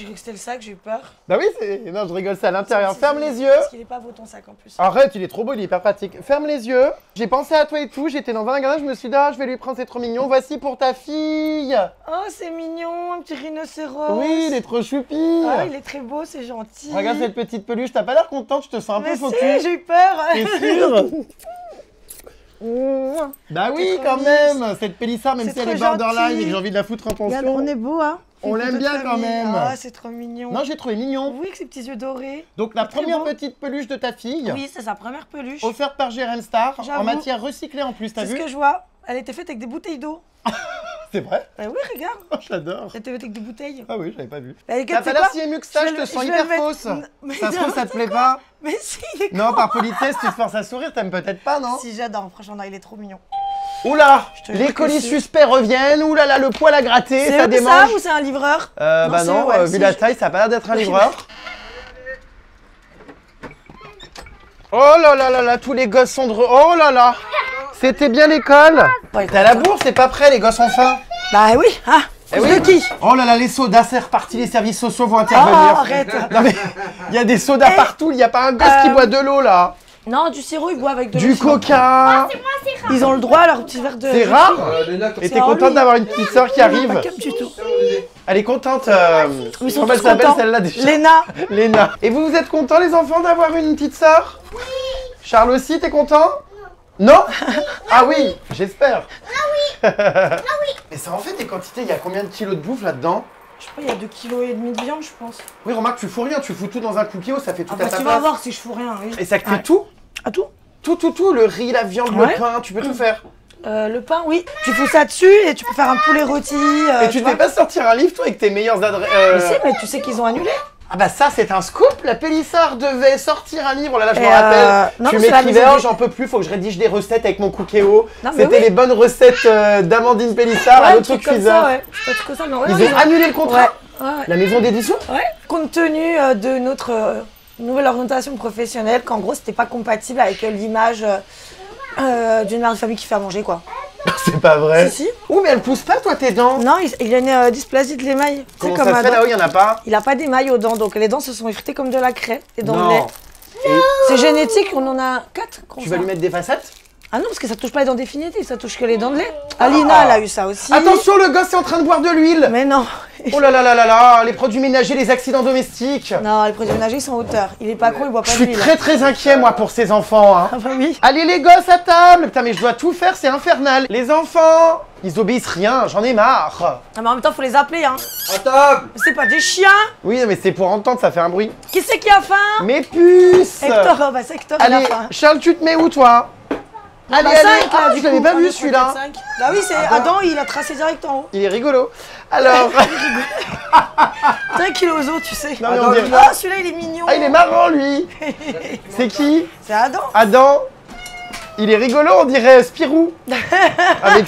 J'ai cru que c'était le sac, j'ai eu peur. Bah oui, non, je rigole, c'est à l'intérieur. Ferme les yeux. Parce qu'il est pas beau ton sac en plus. Arrête, il est trop beau, il est hyper pratique. Ferme les yeux. J'ai pensé à toi et tout, j'étais dans un magasin, je me suis dit, ah, je vais lui prendre, c'est trop mignon. Voici pour ta fille. Oh, c'est mignon, un petit rhinocéros. Oui, il est trop choupi. Ah, il est très beau, c'est gentil. Regarde cette petite peluche, t'as pas l'air contente, je te sens un peu Mais focus. si, j'ai eu peur. T'es sûr? Bah oui, trop quand mignon. même. Cette pélissard, même C'est si elle est trop borderline gentil. et que j'ai envie de la foutre en Regarde, pension. on est beau, hein. On l'aime bien quand même. Ah, c'est trop mignon. Non, j'ai trouvé mignon. Oui, avec ses petits yeux dorés. Donc la C'est très première beau. petite peluche de ta fille, Oui, c'est sa première peluche. offerte par Jérém Star, en J'avoue. matière recyclée en plus, t'as C'est ce vu? que je vois. Elle était faite avec des bouteilles d'eau. C'est vrai? Bah oui, regarde. Oh, j'adore. Elle était faite avec des bouteilles. Ah oui, j'avais pas vu. Bah, T'as pas l'air si ému que ça, je te sens hyper fausse. Mais Ça se trouve, ça te plaît pas? Mais si, il est Non, con. par politesse, tu te forces à sourire, t'aimes peut-être pas, non? Si, j'adore. Franchement, non, il est trop mignon. Oula, Je te jure les que colis si. suspects reviennent, oulala, le poil à gratter, C'est ça eux, démange. ça ou c'est un livreur? Bah c'est non, eux, ouais, vu si, la je- taille, ça a pas l'air d'être un livreur. Oh là là là là, tous les gosses sont drôles. Oh là là, c'était bien l'école. Ouais, T'as la bourse, c'est pas prêt, les gosses ont faim. Bah oui, ah. Eh De oui. qui? Oh là là, les sodas, c'est reparti, les services sociaux vont Oh, intervenir. arrête. Non mais, il y a des sodas Eh, partout, il n'y a pas un gosse qui boit de l'eau là. Non, du sirop, ils boivent avec de l'eau. Du sinon. coca. Ils ont le droit à leur petit verre de. C'est rare. Léna, Et C'est t'es en contente lui. d'avoir une petite sœur qui Pas arrive. comme du tout. Elle est contente. Ils sont Comment elle tous s'appelle contents. celle-là déjà? Léna. Léna. Et vous êtes contents les enfants d'avoir une petite sœur? Oui. Charles aussi, t'es content? Non. Ah oui, j'espère. Ah oui. Mais ça en fait des quantités, il y a combien de kilos de bouffe là-dedans? Je sais pas, il y a 2,5 kg de viande, je pense. Oui, remarque, tu fous rien, tu fous tout dans un cookio, ça fait tout Ah à bah ta tu vas place. voir si je fous rien, oui. Et ça te fait Ouais. tout? Ah tout? Tout, le riz, la viande, Ouais. le pain, tu peux tout faire. Le pain, oui. Tu fous ça dessus et tu peux faire un poulet rôti. Et tu te fais vois. pas sortir un livre toi avec tes meilleures adresses. Mais si, mais tu sais qu'ils ont annulé. Ah bah ça c'est un scoop, la Pélissard devait sortir un livre, là je me Et, rappelle, non, tu mais c'est la m'écrivais, maison oh des- j'en peux plus, faut que je rédige des recettes avec mon cookéo. Non, mais C'était oui. les bonnes recettes d'Amandine Pélissard à un l'autre truc comme cuiseur. ça, ouais. C'est un truc comme ça, mais ouais, Ils ouais, ont annulé le contrat. Ouais. La maison d'édition? Ouais. Compte tenu de notre nouvelle orientation professionnelle, qu'en gros c'était pas compatible avec l'image d'une mère de famille qui fait à manger, quoi. C'est pas vrai. Si, si. Ouh mais elle pousse pas toi tes dents. Non, il a une dysplasie de l'émail. Tu sais, Comment ça se fait Adam. là-haut, il y en a pas? Il a pas d'émail aux dents, donc les dents se sont effritées comme de la craie, les dents de Non. lait. Et C'est génétique, on en a 4. tu vas lui mettre des facettes? Ah non, parce que ça touche pas les dents définitives, ça touche que les dents de lait. Alina, elle a eu ça aussi. Attention, le gosse est en train de boire de l'huile. Mais non. Oh là là là là là, les produits ménagers, les accidents domestiques. Non, les produits ménagers ils sont hauteurs. Il est pas con, il boit pas Je de suis l'huile. très inquiet moi pour ces enfants. Hein. Ah bah oui. Allez les gosses à table. Putain mais je dois tout faire, c'est infernal. Les enfants, ils obéissent rien, j'en ai marre. Ah, mais en même temps, faut les appeler, hein. À table. C'est pas des chiens. Oui mais c'est pour entendre, ça fait un bruit. Qui c'est qui a faim? Mes puces. Hector, oh, bah c'est Hector, il a Allez, faim. Charles, tu te mets où toi? Allez, Bah, allez. 5, là, Ah, du je l'avais coup. pas 1, vu 2, 3, celui-là. 4, 5. Bah oui, c'est Adam, il a tracé direct en haut. Il est rigolo. Alors, 5 kilos aux os, tu sais. non mais on dirait... Ah, celui-là, il est mignon. Ah il est marrant lui. C'est qui? C'est Adam. Adam. Il est rigolo, on dirait Spirou. Avec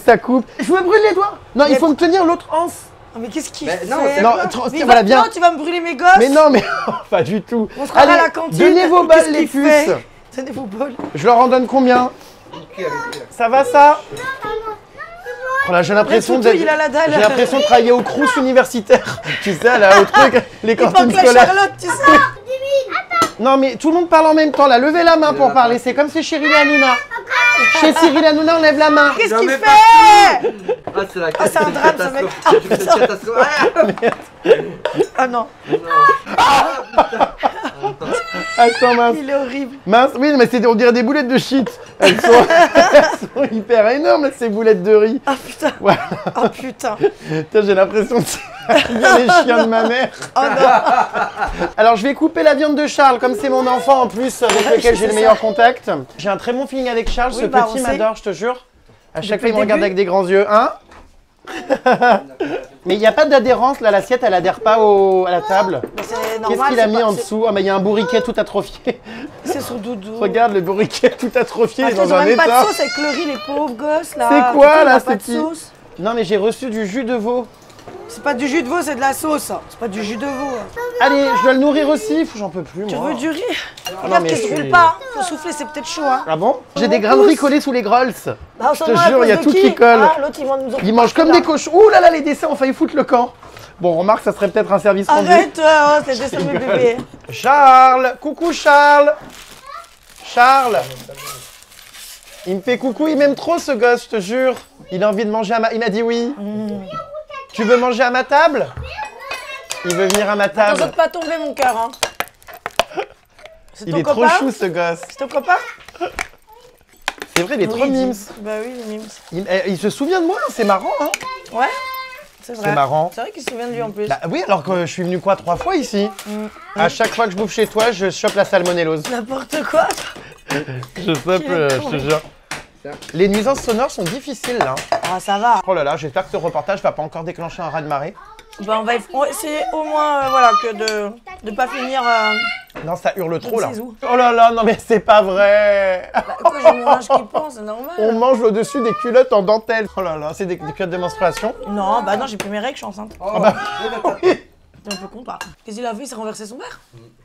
sa coupe. Je me brûle les doigts. Non, il Mais- faut me tenir l'autre anse. Oh, mais qu'est-ce qu'il Mais fait? non, c'est Non, Mais voilà va- bien. non, tu vas me brûler mes gosses. Mais non, mais pas du tout. On se croirait à la cantine. donnez vos Qu'est-ce balles les qu'il puces. fait Donnez vos balles. Je leur en donne combien? Ça va ça? Oh là, j'ai l'impression Toutou, il a la dalle. j'ai l'impression de travailler au Crous universitaire. Tu sais, là, au truc, les Il cantines manque la scolaires. Charlotte, tu sais. Non, mais tout le monde parle en même temps, là. Levez la main pour parler. C'est comme chez Cyril et Hanouna. Chez Cyril et Hanouna, on lève la main. Qu'est-ce qu'il Jamais fait? Ah, c'est la Ah, c'est un drame, ce mec. catastrophe. Tu fais cette catastrophe. Ah non, Attends, mince. il est horrible. Mince, oui, mais on dirait des boulettes de shit. Elles sont hyper énormes, ces boulettes de riz. Ah putain. Voilà. Oh putain. Putain, j'ai l'impression de bien les chiens de ma mère. Oh non. Alors, je vais couper la viande de Charles, comme c'est mon enfant en plus, avec lequel j'ai le meilleur contact. J'ai un très bon feeling avec Charles, Oui, ce bah, petit on sait. m'adore, je te jure. À chaque fois, Depuis il me le regarde début. avec des grands yeux. Hein? Mais il n'y a pas d'adhérence, là, l'assiette, elle adhère pas à la table. Mais c'est normal. Qu'est-ce qu'il a c'est mis pas- en dessous? Ah, mais il y a un bourriquet tout atrophié. C'est son doudou. Regarde le bourriquet tout atrophié, il est Attends, ils dans ont un même pas état. de sauce avec le riz, les pauvres gosses là. C'est quoi, Toutou, il là, a pas ce de petit sauce. Non, mais j'ai reçu du jus de veau. C'est pas du jus de veau, c'est de la sauce. C'est pas du jus de veau. Allez, je dois le nourrir aussi, j'en peux plus, Tu moi. veux du riz? non, Regarde mais qu'il je se suis- brûle pas. Faut souffler, c'est peut-être chaud. Hein. Ah bon? J'ai On des grains de riz pousse. collés sous les grolls. Bah, Je te jure, il y a tout qui colle. Ah, l'autre, ils vont nous Ils mangent comme des cochons. Ouh là là, les dessins ont failli foutre le camp. Bon, remarque, ça serait peut-être un service rendu. Arrête, oh, c'est des mes bébés. Charles, coucou Charles. Charles. Il me fait coucou, il m'aime trop ce gosse, je te jure. Il a envie de manger à ma... Il m'a dit oui. Tu veux manger à ma table? Il veut venir à ma table. Attention de pas tomber mon cœur. Hein. Il est trop chou ce gosse. C'est ton copain? C'est vrai, il est trop mimes. Bah oui, il est mimes. Il se souvient de moi, c'est marrant hein. Ouais, c'est vrai. C'est marrant. C'est vrai qu'il se souvient de lui en plus. Bah oui, alors que je suis venu quoi 3 fois ici. À chaque fois que je bouffe chez toi, je chope la salmonellose. N'importe quoi. Je te jure. Les nuisances sonores sont difficiles là. Ah ça va. Oh là là, j'espère que ce reportage va pas encore déclencher un raz-de-marée. Bah on va essayer au moins voilà, que de pas finir... Non, ça hurle trop là. Où. Oh là là, non mais c'est pas vrai. Bah quoi, j'ai mon linge qui pend, c'est normal. On mange au-dessus des culottes en dentelle. Oh là là, c'est des culottes de menstruation. Non, bah non, j'ai plus mes règles, je suis enceinte. Oh bah oui. T'es un peu con toi. Qu'est-ce qu'il a fait? Il s'est renversé son verre?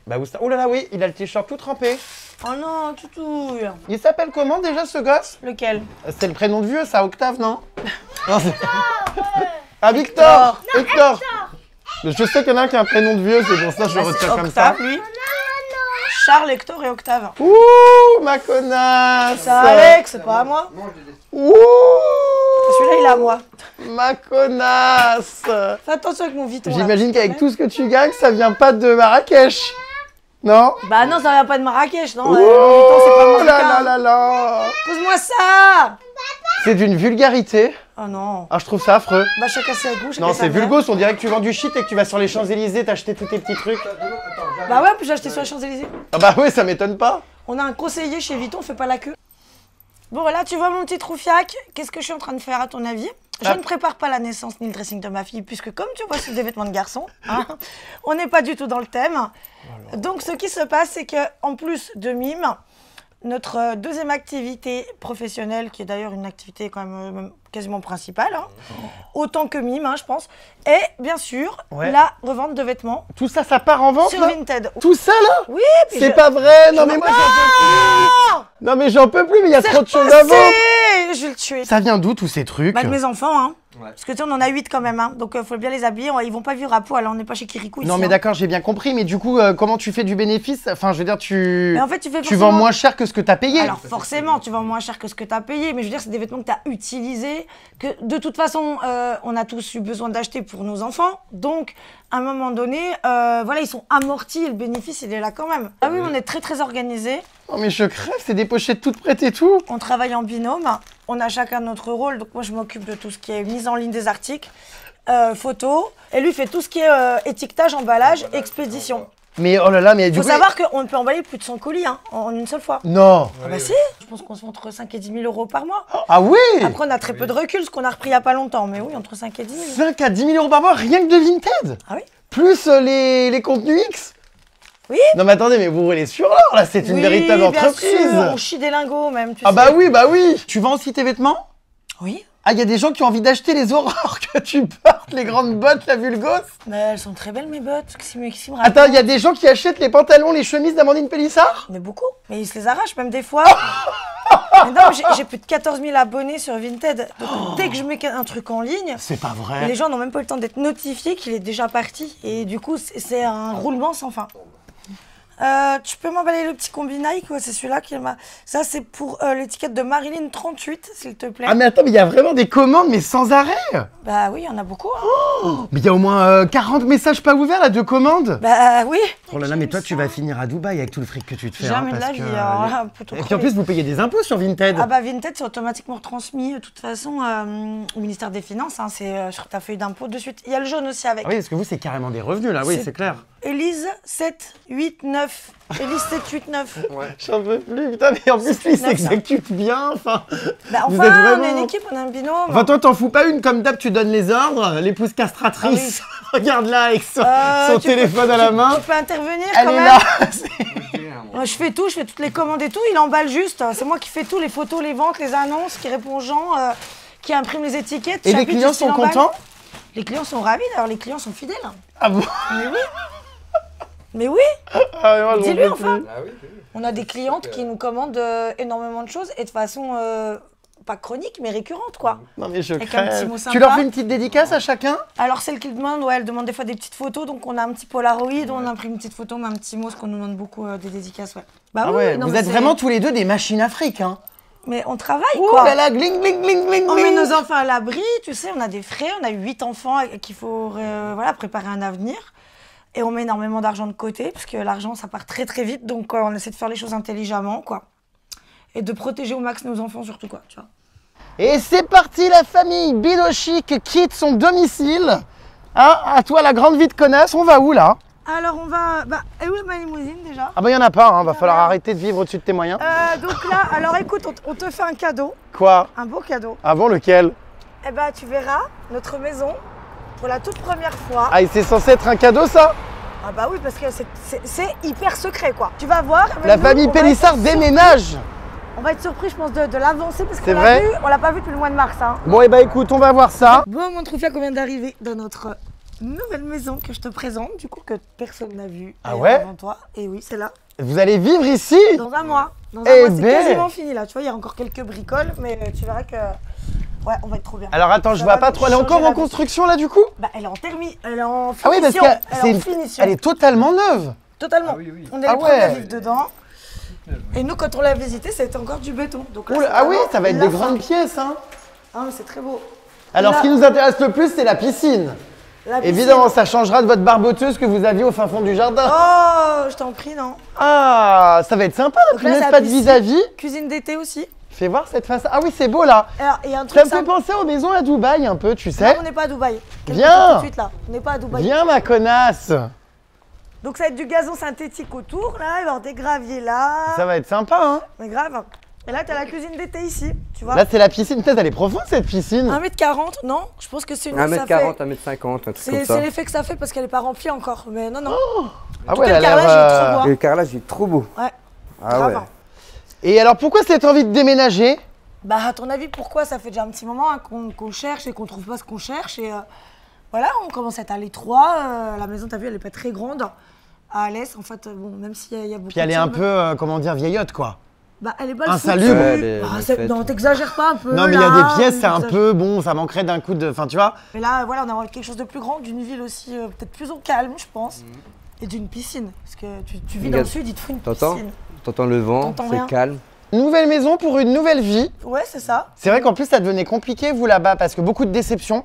Bah où ça? Oh là là, oui, il a le t-shirt tout trempé. Oh non, toutouille. Il s'appelle comment déjà ce gosse? Lequel? C'est le prénom de vieux ça, Octave, non? Non, c'est... Ah, Victor. Hector. Je sais qu'il y en a un qui a un prénom de vieux, c'est pour ça que je le retiens comme ça. Octave, lui. Charles, Hector et Octave. Ouh, ma connasse. C'est Alex, c'est pas à moi. Ouh, Celui-là, il est à moi. ma connasse. Fais attention avec mon Vuitton. là. J'imagine qu'avec tout ce que tu gagnes, ça vient pas de Marrakech. Non? Bah non, ça vient pas de Marrakech, non. Oh Mon Vuitton, c'est pas mon là là là là. Pose-moi ça. C'est d'une vulgarité. Oh non. Ah, je trouve ça affreux. Bah chacun ses goûts, chacun Non, sa c'est mère. vulgos, on dirait que tu vends du shit et que tu vas sur les Champs-Élysées t'acheter tous tes petits trucs. Bah ouais, puis j'ai acheté sur les Champs-Élysées. Ah bah ouais, ça m'étonne pas. On a un conseiller chez Vuitton, on fait pas la queue. Bon, là, tu vois mon petit troufiac. Qu'est-ce que je suis en train de faire à ton avis? Je ne prépare pas la naissance ni le dressing de ma fille, puisque comme tu vois, c'est des vêtements de garçon. Hein, on n'est pas du tout dans le thème. Donc, ce qui se passe, c'est qu'en plus de mime, notre deuxième activité professionnelle, qui est d'ailleurs une activité quand même quasiment principale, hein, autant que mime, hein, je pense, est bien sûr la revente de vêtements. Tout ça, ça part en vente sur là? Vinted. Tout ça là? Oui, puis c'est pas vrai. Non mais moi j'en peux plus. Non mais j'en peux plus, mais il y a trop de choses à vendre. Je vais le tuer. Ça vient d'où tous ces trucs? Bah de mes enfants, hein. Ouais. Parce que tu sais, on en a 8 quand même, hein. Donc faut bien les habiller. Ils vont pas vivre à poil, on n'est pas chez Kirikou ici. Non mais hein. d'accord, j'ai bien compris, mais du coup, comment tu fais du bénéfice? Enfin, je veux dire, Mais en fait, tu fais tu vends moins cher que ce que t'as payé. Alors forcément, tu vends moins cher que ce que tu as payé, mais je veux dire, c'est des vêtements que tu as utilisés, que de toute façon, on a tous eu besoin d'acheter pour nos enfants. Donc, à un moment donné, voilà, ils sont amortis et le bénéfice, il est là quand même. Ah oui, on est très très organisés. Oh mais je crève, c'est des pochettes toutes prêtes et tout. On travaille en binôme. On a chacun notre rôle. Donc moi, je m'occupe de tout ce qui est mise en ligne des articles, photos. Et lui fait tout ce qui est étiquetage, emballage, expédition. Mais oh là là, mais du Faut coup... savoir qu'on peut emballer plus de 100 colis hein, en une seule fois. Non. Ah bah si, je pense qu'on se fait entre 5 et 10 000 euros par mois. Ah oui. Après, on a très peu de recul, ce qu'on a repris il n'y a pas longtemps. Mais oui, entre 5 et 10 000. 5 à 10 000 euros par mois, rien que de Vinted. Ah oui? Plus les contenus X. Oui. Non mais attendez, mais vous roulez sur l'or là, c'est une véritable entreprise. Bien sûr, on chie des lingots même, tu sais. Bah oui. Tu vends aussi tes vêtements? Oui. Ah, il y a des gens qui ont envie d'acheter les aurores que tu portes, les grandes bottes, la vulgos. Mais elles sont très belles, mes bottes. Attends, il y a des gens qui achètent les pantalons, les chemises d'Amandine Pélissard? Mais beaucoup. Mais ils se les arrachent même des fois. Mais non, j'ai plus de 14 000 abonnés sur Vinted. Donc, dès que je mets un truc en ligne, C'est pas vrai. les gens n'ont même pas eu le temps d'être notifiés qu'il est déjà parti. Et du coup, c'est un roulement sans fin. Tu peux m'emballer le petit combi Nike, ouais, c'est celui-là qui m'a... Ça, c'est pour l'étiquette de Marilyn 38, s'il te plaît. Ah mais attends, mais il y a vraiment des commandes, mais sans arrêt. Bah oui, il y en a beaucoup. Hein. Mais il y a au moins 40 messages pas ouverts là de commandes. Bah oui. Oh là là, mais toi tu vas finir à Dubaï avec tout le fric que tu te fais. Jamais de parce la vie. que, Alors, plutôt Et puis en plus, vous payez des impôts sur Vinted. Ah bah Vinted, c'est automatiquement retransmis de toute façon au ministère des Finances. Hein, c'est sur ta feuille d'impôt de suite. Il y a le jaune aussi avec. Ah oui, parce que vous, c'est carrément des revenus là, oui, c'est clair. Élise 7, 8, 9. Élise 7, 8, 9. Ouais. J'en peux plus, putain, mais en plus, lui, il s'exécute bien, enfin. Bah Vous enfin, êtes vraiment... on est une équipe, on est un binôme. Enfin, toi, t'en fous pas une, comme d'hab, tu donnes les ordres, l'épouse castratrice. Ah Regarde là, avec son téléphone à la main. Tu peux intervenir Elle quand est même. là. Moi, je fais tout, je fais toutes les commandes et tout, il emballe juste. C'est moi qui fais tout, les photos, les ventes, les annonces, qui répond aux gens, qui imprime les étiquettes. Et les clients sont contents? Les clients sont ravis, d'ailleurs, les clients sont fidèles. Ah bon? Mais oui. Mais oui. Ah, Dis-lui enfin. On a des clientes qui nous commandent énormément de choses et de façon pas chroniques, mais récurrentes, quoi. Non, mais je Avec un petit crève. mot Tu sympa. leur fais une petite dédicace à chacun? Alors, celle qui demande, ouais, elle demande des fois des petites photos, donc on a un petit Polaroid, on imprime une petite photo, mais un petit mot, ce qu'on nous demande beaucoup des dédicaces, ouais. Bah Ah oui, ouais, non, vous mais êtes c'est- vraiment tous les deux des machines afriques, hein. Mais on travaille, Oh quoi. là là, gling, gling, gling, gling, On met gling. nos enfants à l'abri, tu sais, on a des frais, on a 8 enfants qu'il faut voilà, préparer un avenir. Et on met énormément d'argent de côté, parce que l'argent, ça part très très vite, donc on essaie de faire les choses intelligemment, quoi. Et de protéger au max nos enfants, surtout, quoi, tu vois. Et c'est parti, la famille Bidochic quitte son domicile. Hein, à toi, la grande vie de connasse, on va où là? Alors on va... Bah, et où est ma limousine, déjà? Ah bah, il n'y en a pas, hein. Va falloir arrêter de vivre au-dessus de tes moyens. Donc là, alors écoute, on te fait un cadeau, Quoi? un beau cadeau. Ah bon, lequel? Eh ben, tu verras notre maison pour la toute première fois. Ah, et c'est censé être un cadeau, ça? Ah bah oui, parce que c'est hyper secret, quoi. Tu vas voir. La nous, famille on va Pélissard être déménage. On va être surpris, je pense, de l'avancer parce C'est qu'on vrai l'a vu, on l'a pas vu depuis le mois de mars. Hein. Bon, et bah écoute, on va voir ça. Bon, mon Troufia, qu'on vient d'arriver dans notre nouvelle maison que je te présente, du coup, que personne n'a vue Ah ouais avant toi. Et oui, c'est là. Vous allez vivre ici? Dans un mois. Dans un Eh mois, c'est ben. quasiment fini là. Tu vois, il y a encore quelques bricoles, mais tu verras que. Ouais, on va être trop bien. Alors attends, je Ça vois va pas nous trop. Elle est changer encore la en vie. construction là, du coup? Bah, elle est en finition. Ah oui, parce Elle est en que finition. elle est totalement neuve. Totalement. Ah oui, oui. On est Ah les premiers à ouais. vivre dedans. Et nous, quand on l'a visité, c'était encore du béton. Donc là, Oula, c'est ah oui, vraiment ça va être la des fin. grandes pièces, hein. Ah, mais c'est très beau. Alors, Là- ce qui nous intéresse le plus, c'est la piscine. La piscine. Évidemment, ça changera de votre barboteuse que vous aviez au fin fond du jardin. Oh, je t'en prie, non. Ah, ça va être sympa, la Donc là, punaise, c'est pas la de piscine. vis-à-vis. Cuisine d'été aussi. Fais voir cette face. Ah oui, c'est beau là. Alors, il y a un truc Ça me fait simple. penser aux maisons à Dubaï un peu, tu Non, sais. on n'est pas à Dubaï. Viens. Tout de suite là. On n'est pas à Dubaï. Viens, ma connasse. Donc ça va être du gazon synthétique autour, là. Il va y avoir des graviers là. Ça va être sympa, hein. Mais grave. Et là, t'as la cuisine d'été ici, tu vois. Là, c'est la piscine. Peut-être elle est profonde, cette piscine. 1m40, non. Je pense que c'est une. 1m40, 1m50, un truc comme C'est ça. l'effet que ça fait parce qu'elle n'est pas remplie encore. Mais non, non. Ah tout ouais, cas, elle a le l'air. carrelage est trop beau. Et le carrelage est trop beau. Ouais. Ah Grave. ouais. Et alors, pourquoi cette envie de déménager? Bah, à ton avis, pourquoi? Ça fait déjà un petit moment hein, qu'on cherche et qu'on trouve pas ce qu'on cherche. Et voilà, on commence à être à l'étroit. La maison, t'as vu, elle est pas très grande. À Alès, en fait, bon, même s'il y a beaucoup Puis elle de est un chambres, peu, comment dire, vieillotte, quoi. Bah, elle est pas insalubre. Ouais, elle est mal faite. Non, t'exagères pas un peu. Non, mais il y a là, des pièces, c'est un t'exagères. peu bon, ça manquerait d'un coup de. Enfin, tu vois. Mais là, voilà, on a quelque chose de plus grand, d'une ville aussi, peut-être plus au calme, je pense. Et d'une piscine. Parce que tu vis dans le Regarde, sud, il te faut une T'entends? piscine. T'entends le vent, T'entends rien. c'est calme. Nouvelle maison pour une nouvelle vie. Ouais, c'est ça. C'est vrai qu'en plus, ça devenait compliqué, vous, là-bas, parce que beaucoup de déceptions.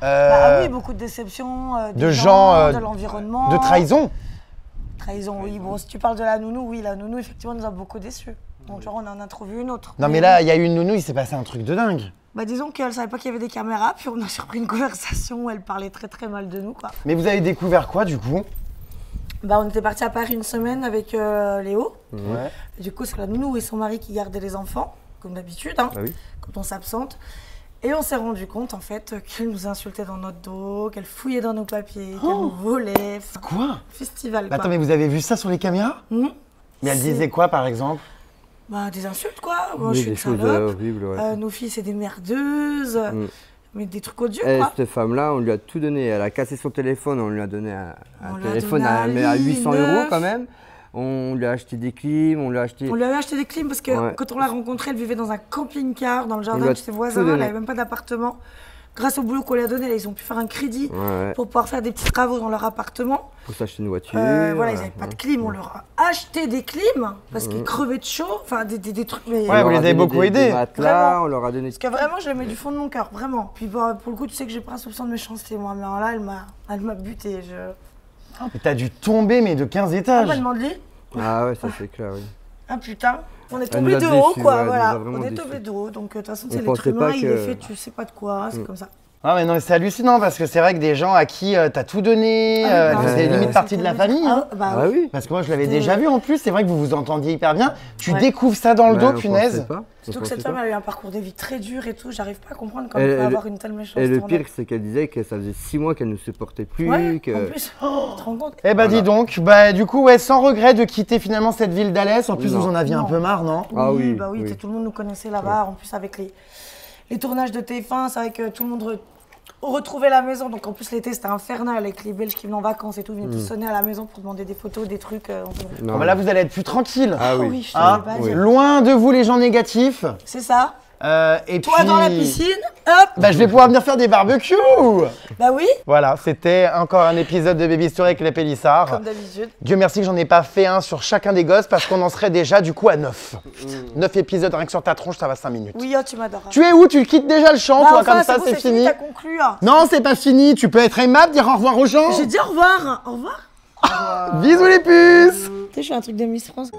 Bah oui, beaucoup de déceptions, de gens, de l'environnement. de trahison. Trahison, oui. Bon, si tu parles de la nounou, oui, la nounou, effectivement, nous a beaucoup déçus. Donc, genre, on en a trouvé une autre. Non, mais là, il y a eu une nounou, il s'est passé un truc de dingue. Bah, disons qu'elle savait pas qu'il y avait des caméras, puis on a surpris une conversation où elle parlait très très mal de nous, quoi. Mais vous avez découvert quoi, du coup? Bah, on était partis à Paris une semaine avec Léo. Ouais. Et du coup, c'est la nounou et son mari qui gardaient les enfants, comme d'habitude, hein, Ah oui. quand on s'absente. Et on s'est rendu compte, en fait, qu'elle nous insultait dans notre dos, qu'elle fouillait dans nos papiers, qu'elle nous volait. Enfin, Quoi? festival, Bah, quoi. attends, mais vous avez vu ça sur les caméras? Mhm. Mais elle C'est- disait quoi, par exemple? Bah, des insultes, quoi. Moi, Oui, je suis des une choses salope. horribles, ouais. Nos filles, c'est des merdeuses. Mais des trucs odieux, Et quoi. cette femme-là, on lui a tout donné. Elle a cassé son téléphone, on lui a donné un On lui a téléphone donné un mais à lit 800 neuf. € quand même. On lui a acheté des clims, on lui a acheté. On lui avait acheté des clims parce que Ouais. quand on l'a rencontrée, elle vivait dans un camping-car dans le On jardin lui a de ses tout voisins. Elle donné. n'avait même pas d'appartement. Grâce au boulot qu'on lui a donné, là, ils ont pu faire un crédit Ouais, pour pouvoir faire des petits travaux dans leur appartement. pour s'acheter une voiture. Voilà, ils n'avaient pas de clim. On leur a acheté des clims parce qu'ils crevaient de chaud. Enfin, des trucs. Mais... Ouais, On vous leur les a avez donné beaucoup des aidés. matelas, Vraiment. on leur a donné. Parce que vraiment, je l'aimais du fond de mon cœur, vraiment. Puis bah, pour le coup, tu sais que j'ai pas un soupçon de méchanceté, moi. Mais alors là, elle m'a buté. Mais t'as dû tomber, mais de 15 Ah, étages. bah, demande-lui. Ah ouais, ça c'est clair, oui. Ah putain, on est Elle nous tombé a de haut, déçus, quoi, ouais, elle nous a voilà. vraiment On est déçus. tombé de haut, donc de toute façon, On c'est l'être pensait humain, pas il est que- fait, tu sais pas de quoi, c'est comme ça. Ah, mais non, mais c'est hallucinant parce que c'est vrai que des gens à qui t'as tout donné, Ah, que bah, c'est ouais. limite partie de la famille. Hein. Ah, bah Ah oui. Parce que moi, je l'avais C'était- déjà vu en plus. C'est vrai que vous vous entendiez hyper bien. Tu Ouais. découvres ça dans le Bah, dos, on punaise. pensait pas, on Surtout que cette pensait femme pas. elle a eu un parcours de vie très dur et tout, j'arrive pas à comprendre comment Et elle peut le- avoir une telle méchanceté. Et le en pire, elle. c'est qu'elle disait que ça faisait 6 mois qu'elle ne supportait plus. Ouais, que... en plus, tu te rends compte? Eh bah, dis donc, bah, du coup, ouais, sans regret de quitter finalement cette ville d'Alès. En plus, Non. vous en aviez un Non. peu marre, non? Ah oui, bah oui, oui. tu sais, tout le monde nous connaissait là-bas, en plus avec les tournages de TF1, c'est vrai que tout le monde retrouvait la maison, donc en plus l'été c'était infernal avec les Belges qui venaient en vacances et tout, ils venaient tous sonner à la maison pour demander des photos, des trucs. Non. Bon, bah là, vous allez être plus tranquille. Ah oui. oui, je te Hein, l'ai pas oui. dit. Loin de vous les gens négatifs. C'est ça. Et Toi puis... dans la piscine, hop. Bah, je vais pouvoir venir faire des barbecues. Bah oui, Voilà, c'était encore un épisode de Baby Story avec les Pélissards. comme d'habitude. Dieu merci que j'en ai pas fait un sur chacun des gosses parce qu'on en serait déjà du coup à 9. 9 épisodes rien que sur ta tronche, ça va 5 minutes. Oui, oh, tu m'adores. Tu es où? Tu quittes déjà le champ, Bah, toi, enfin, comme ça, bon, c'est fini. T'as conclu. Hein. Non, c'est pas fini. Tu peux être aimable, dire au revoir aux gens. J'ai dit au revoir. Au revoir. Bisous les puces. Tu sais, je fais un truc de Miss France.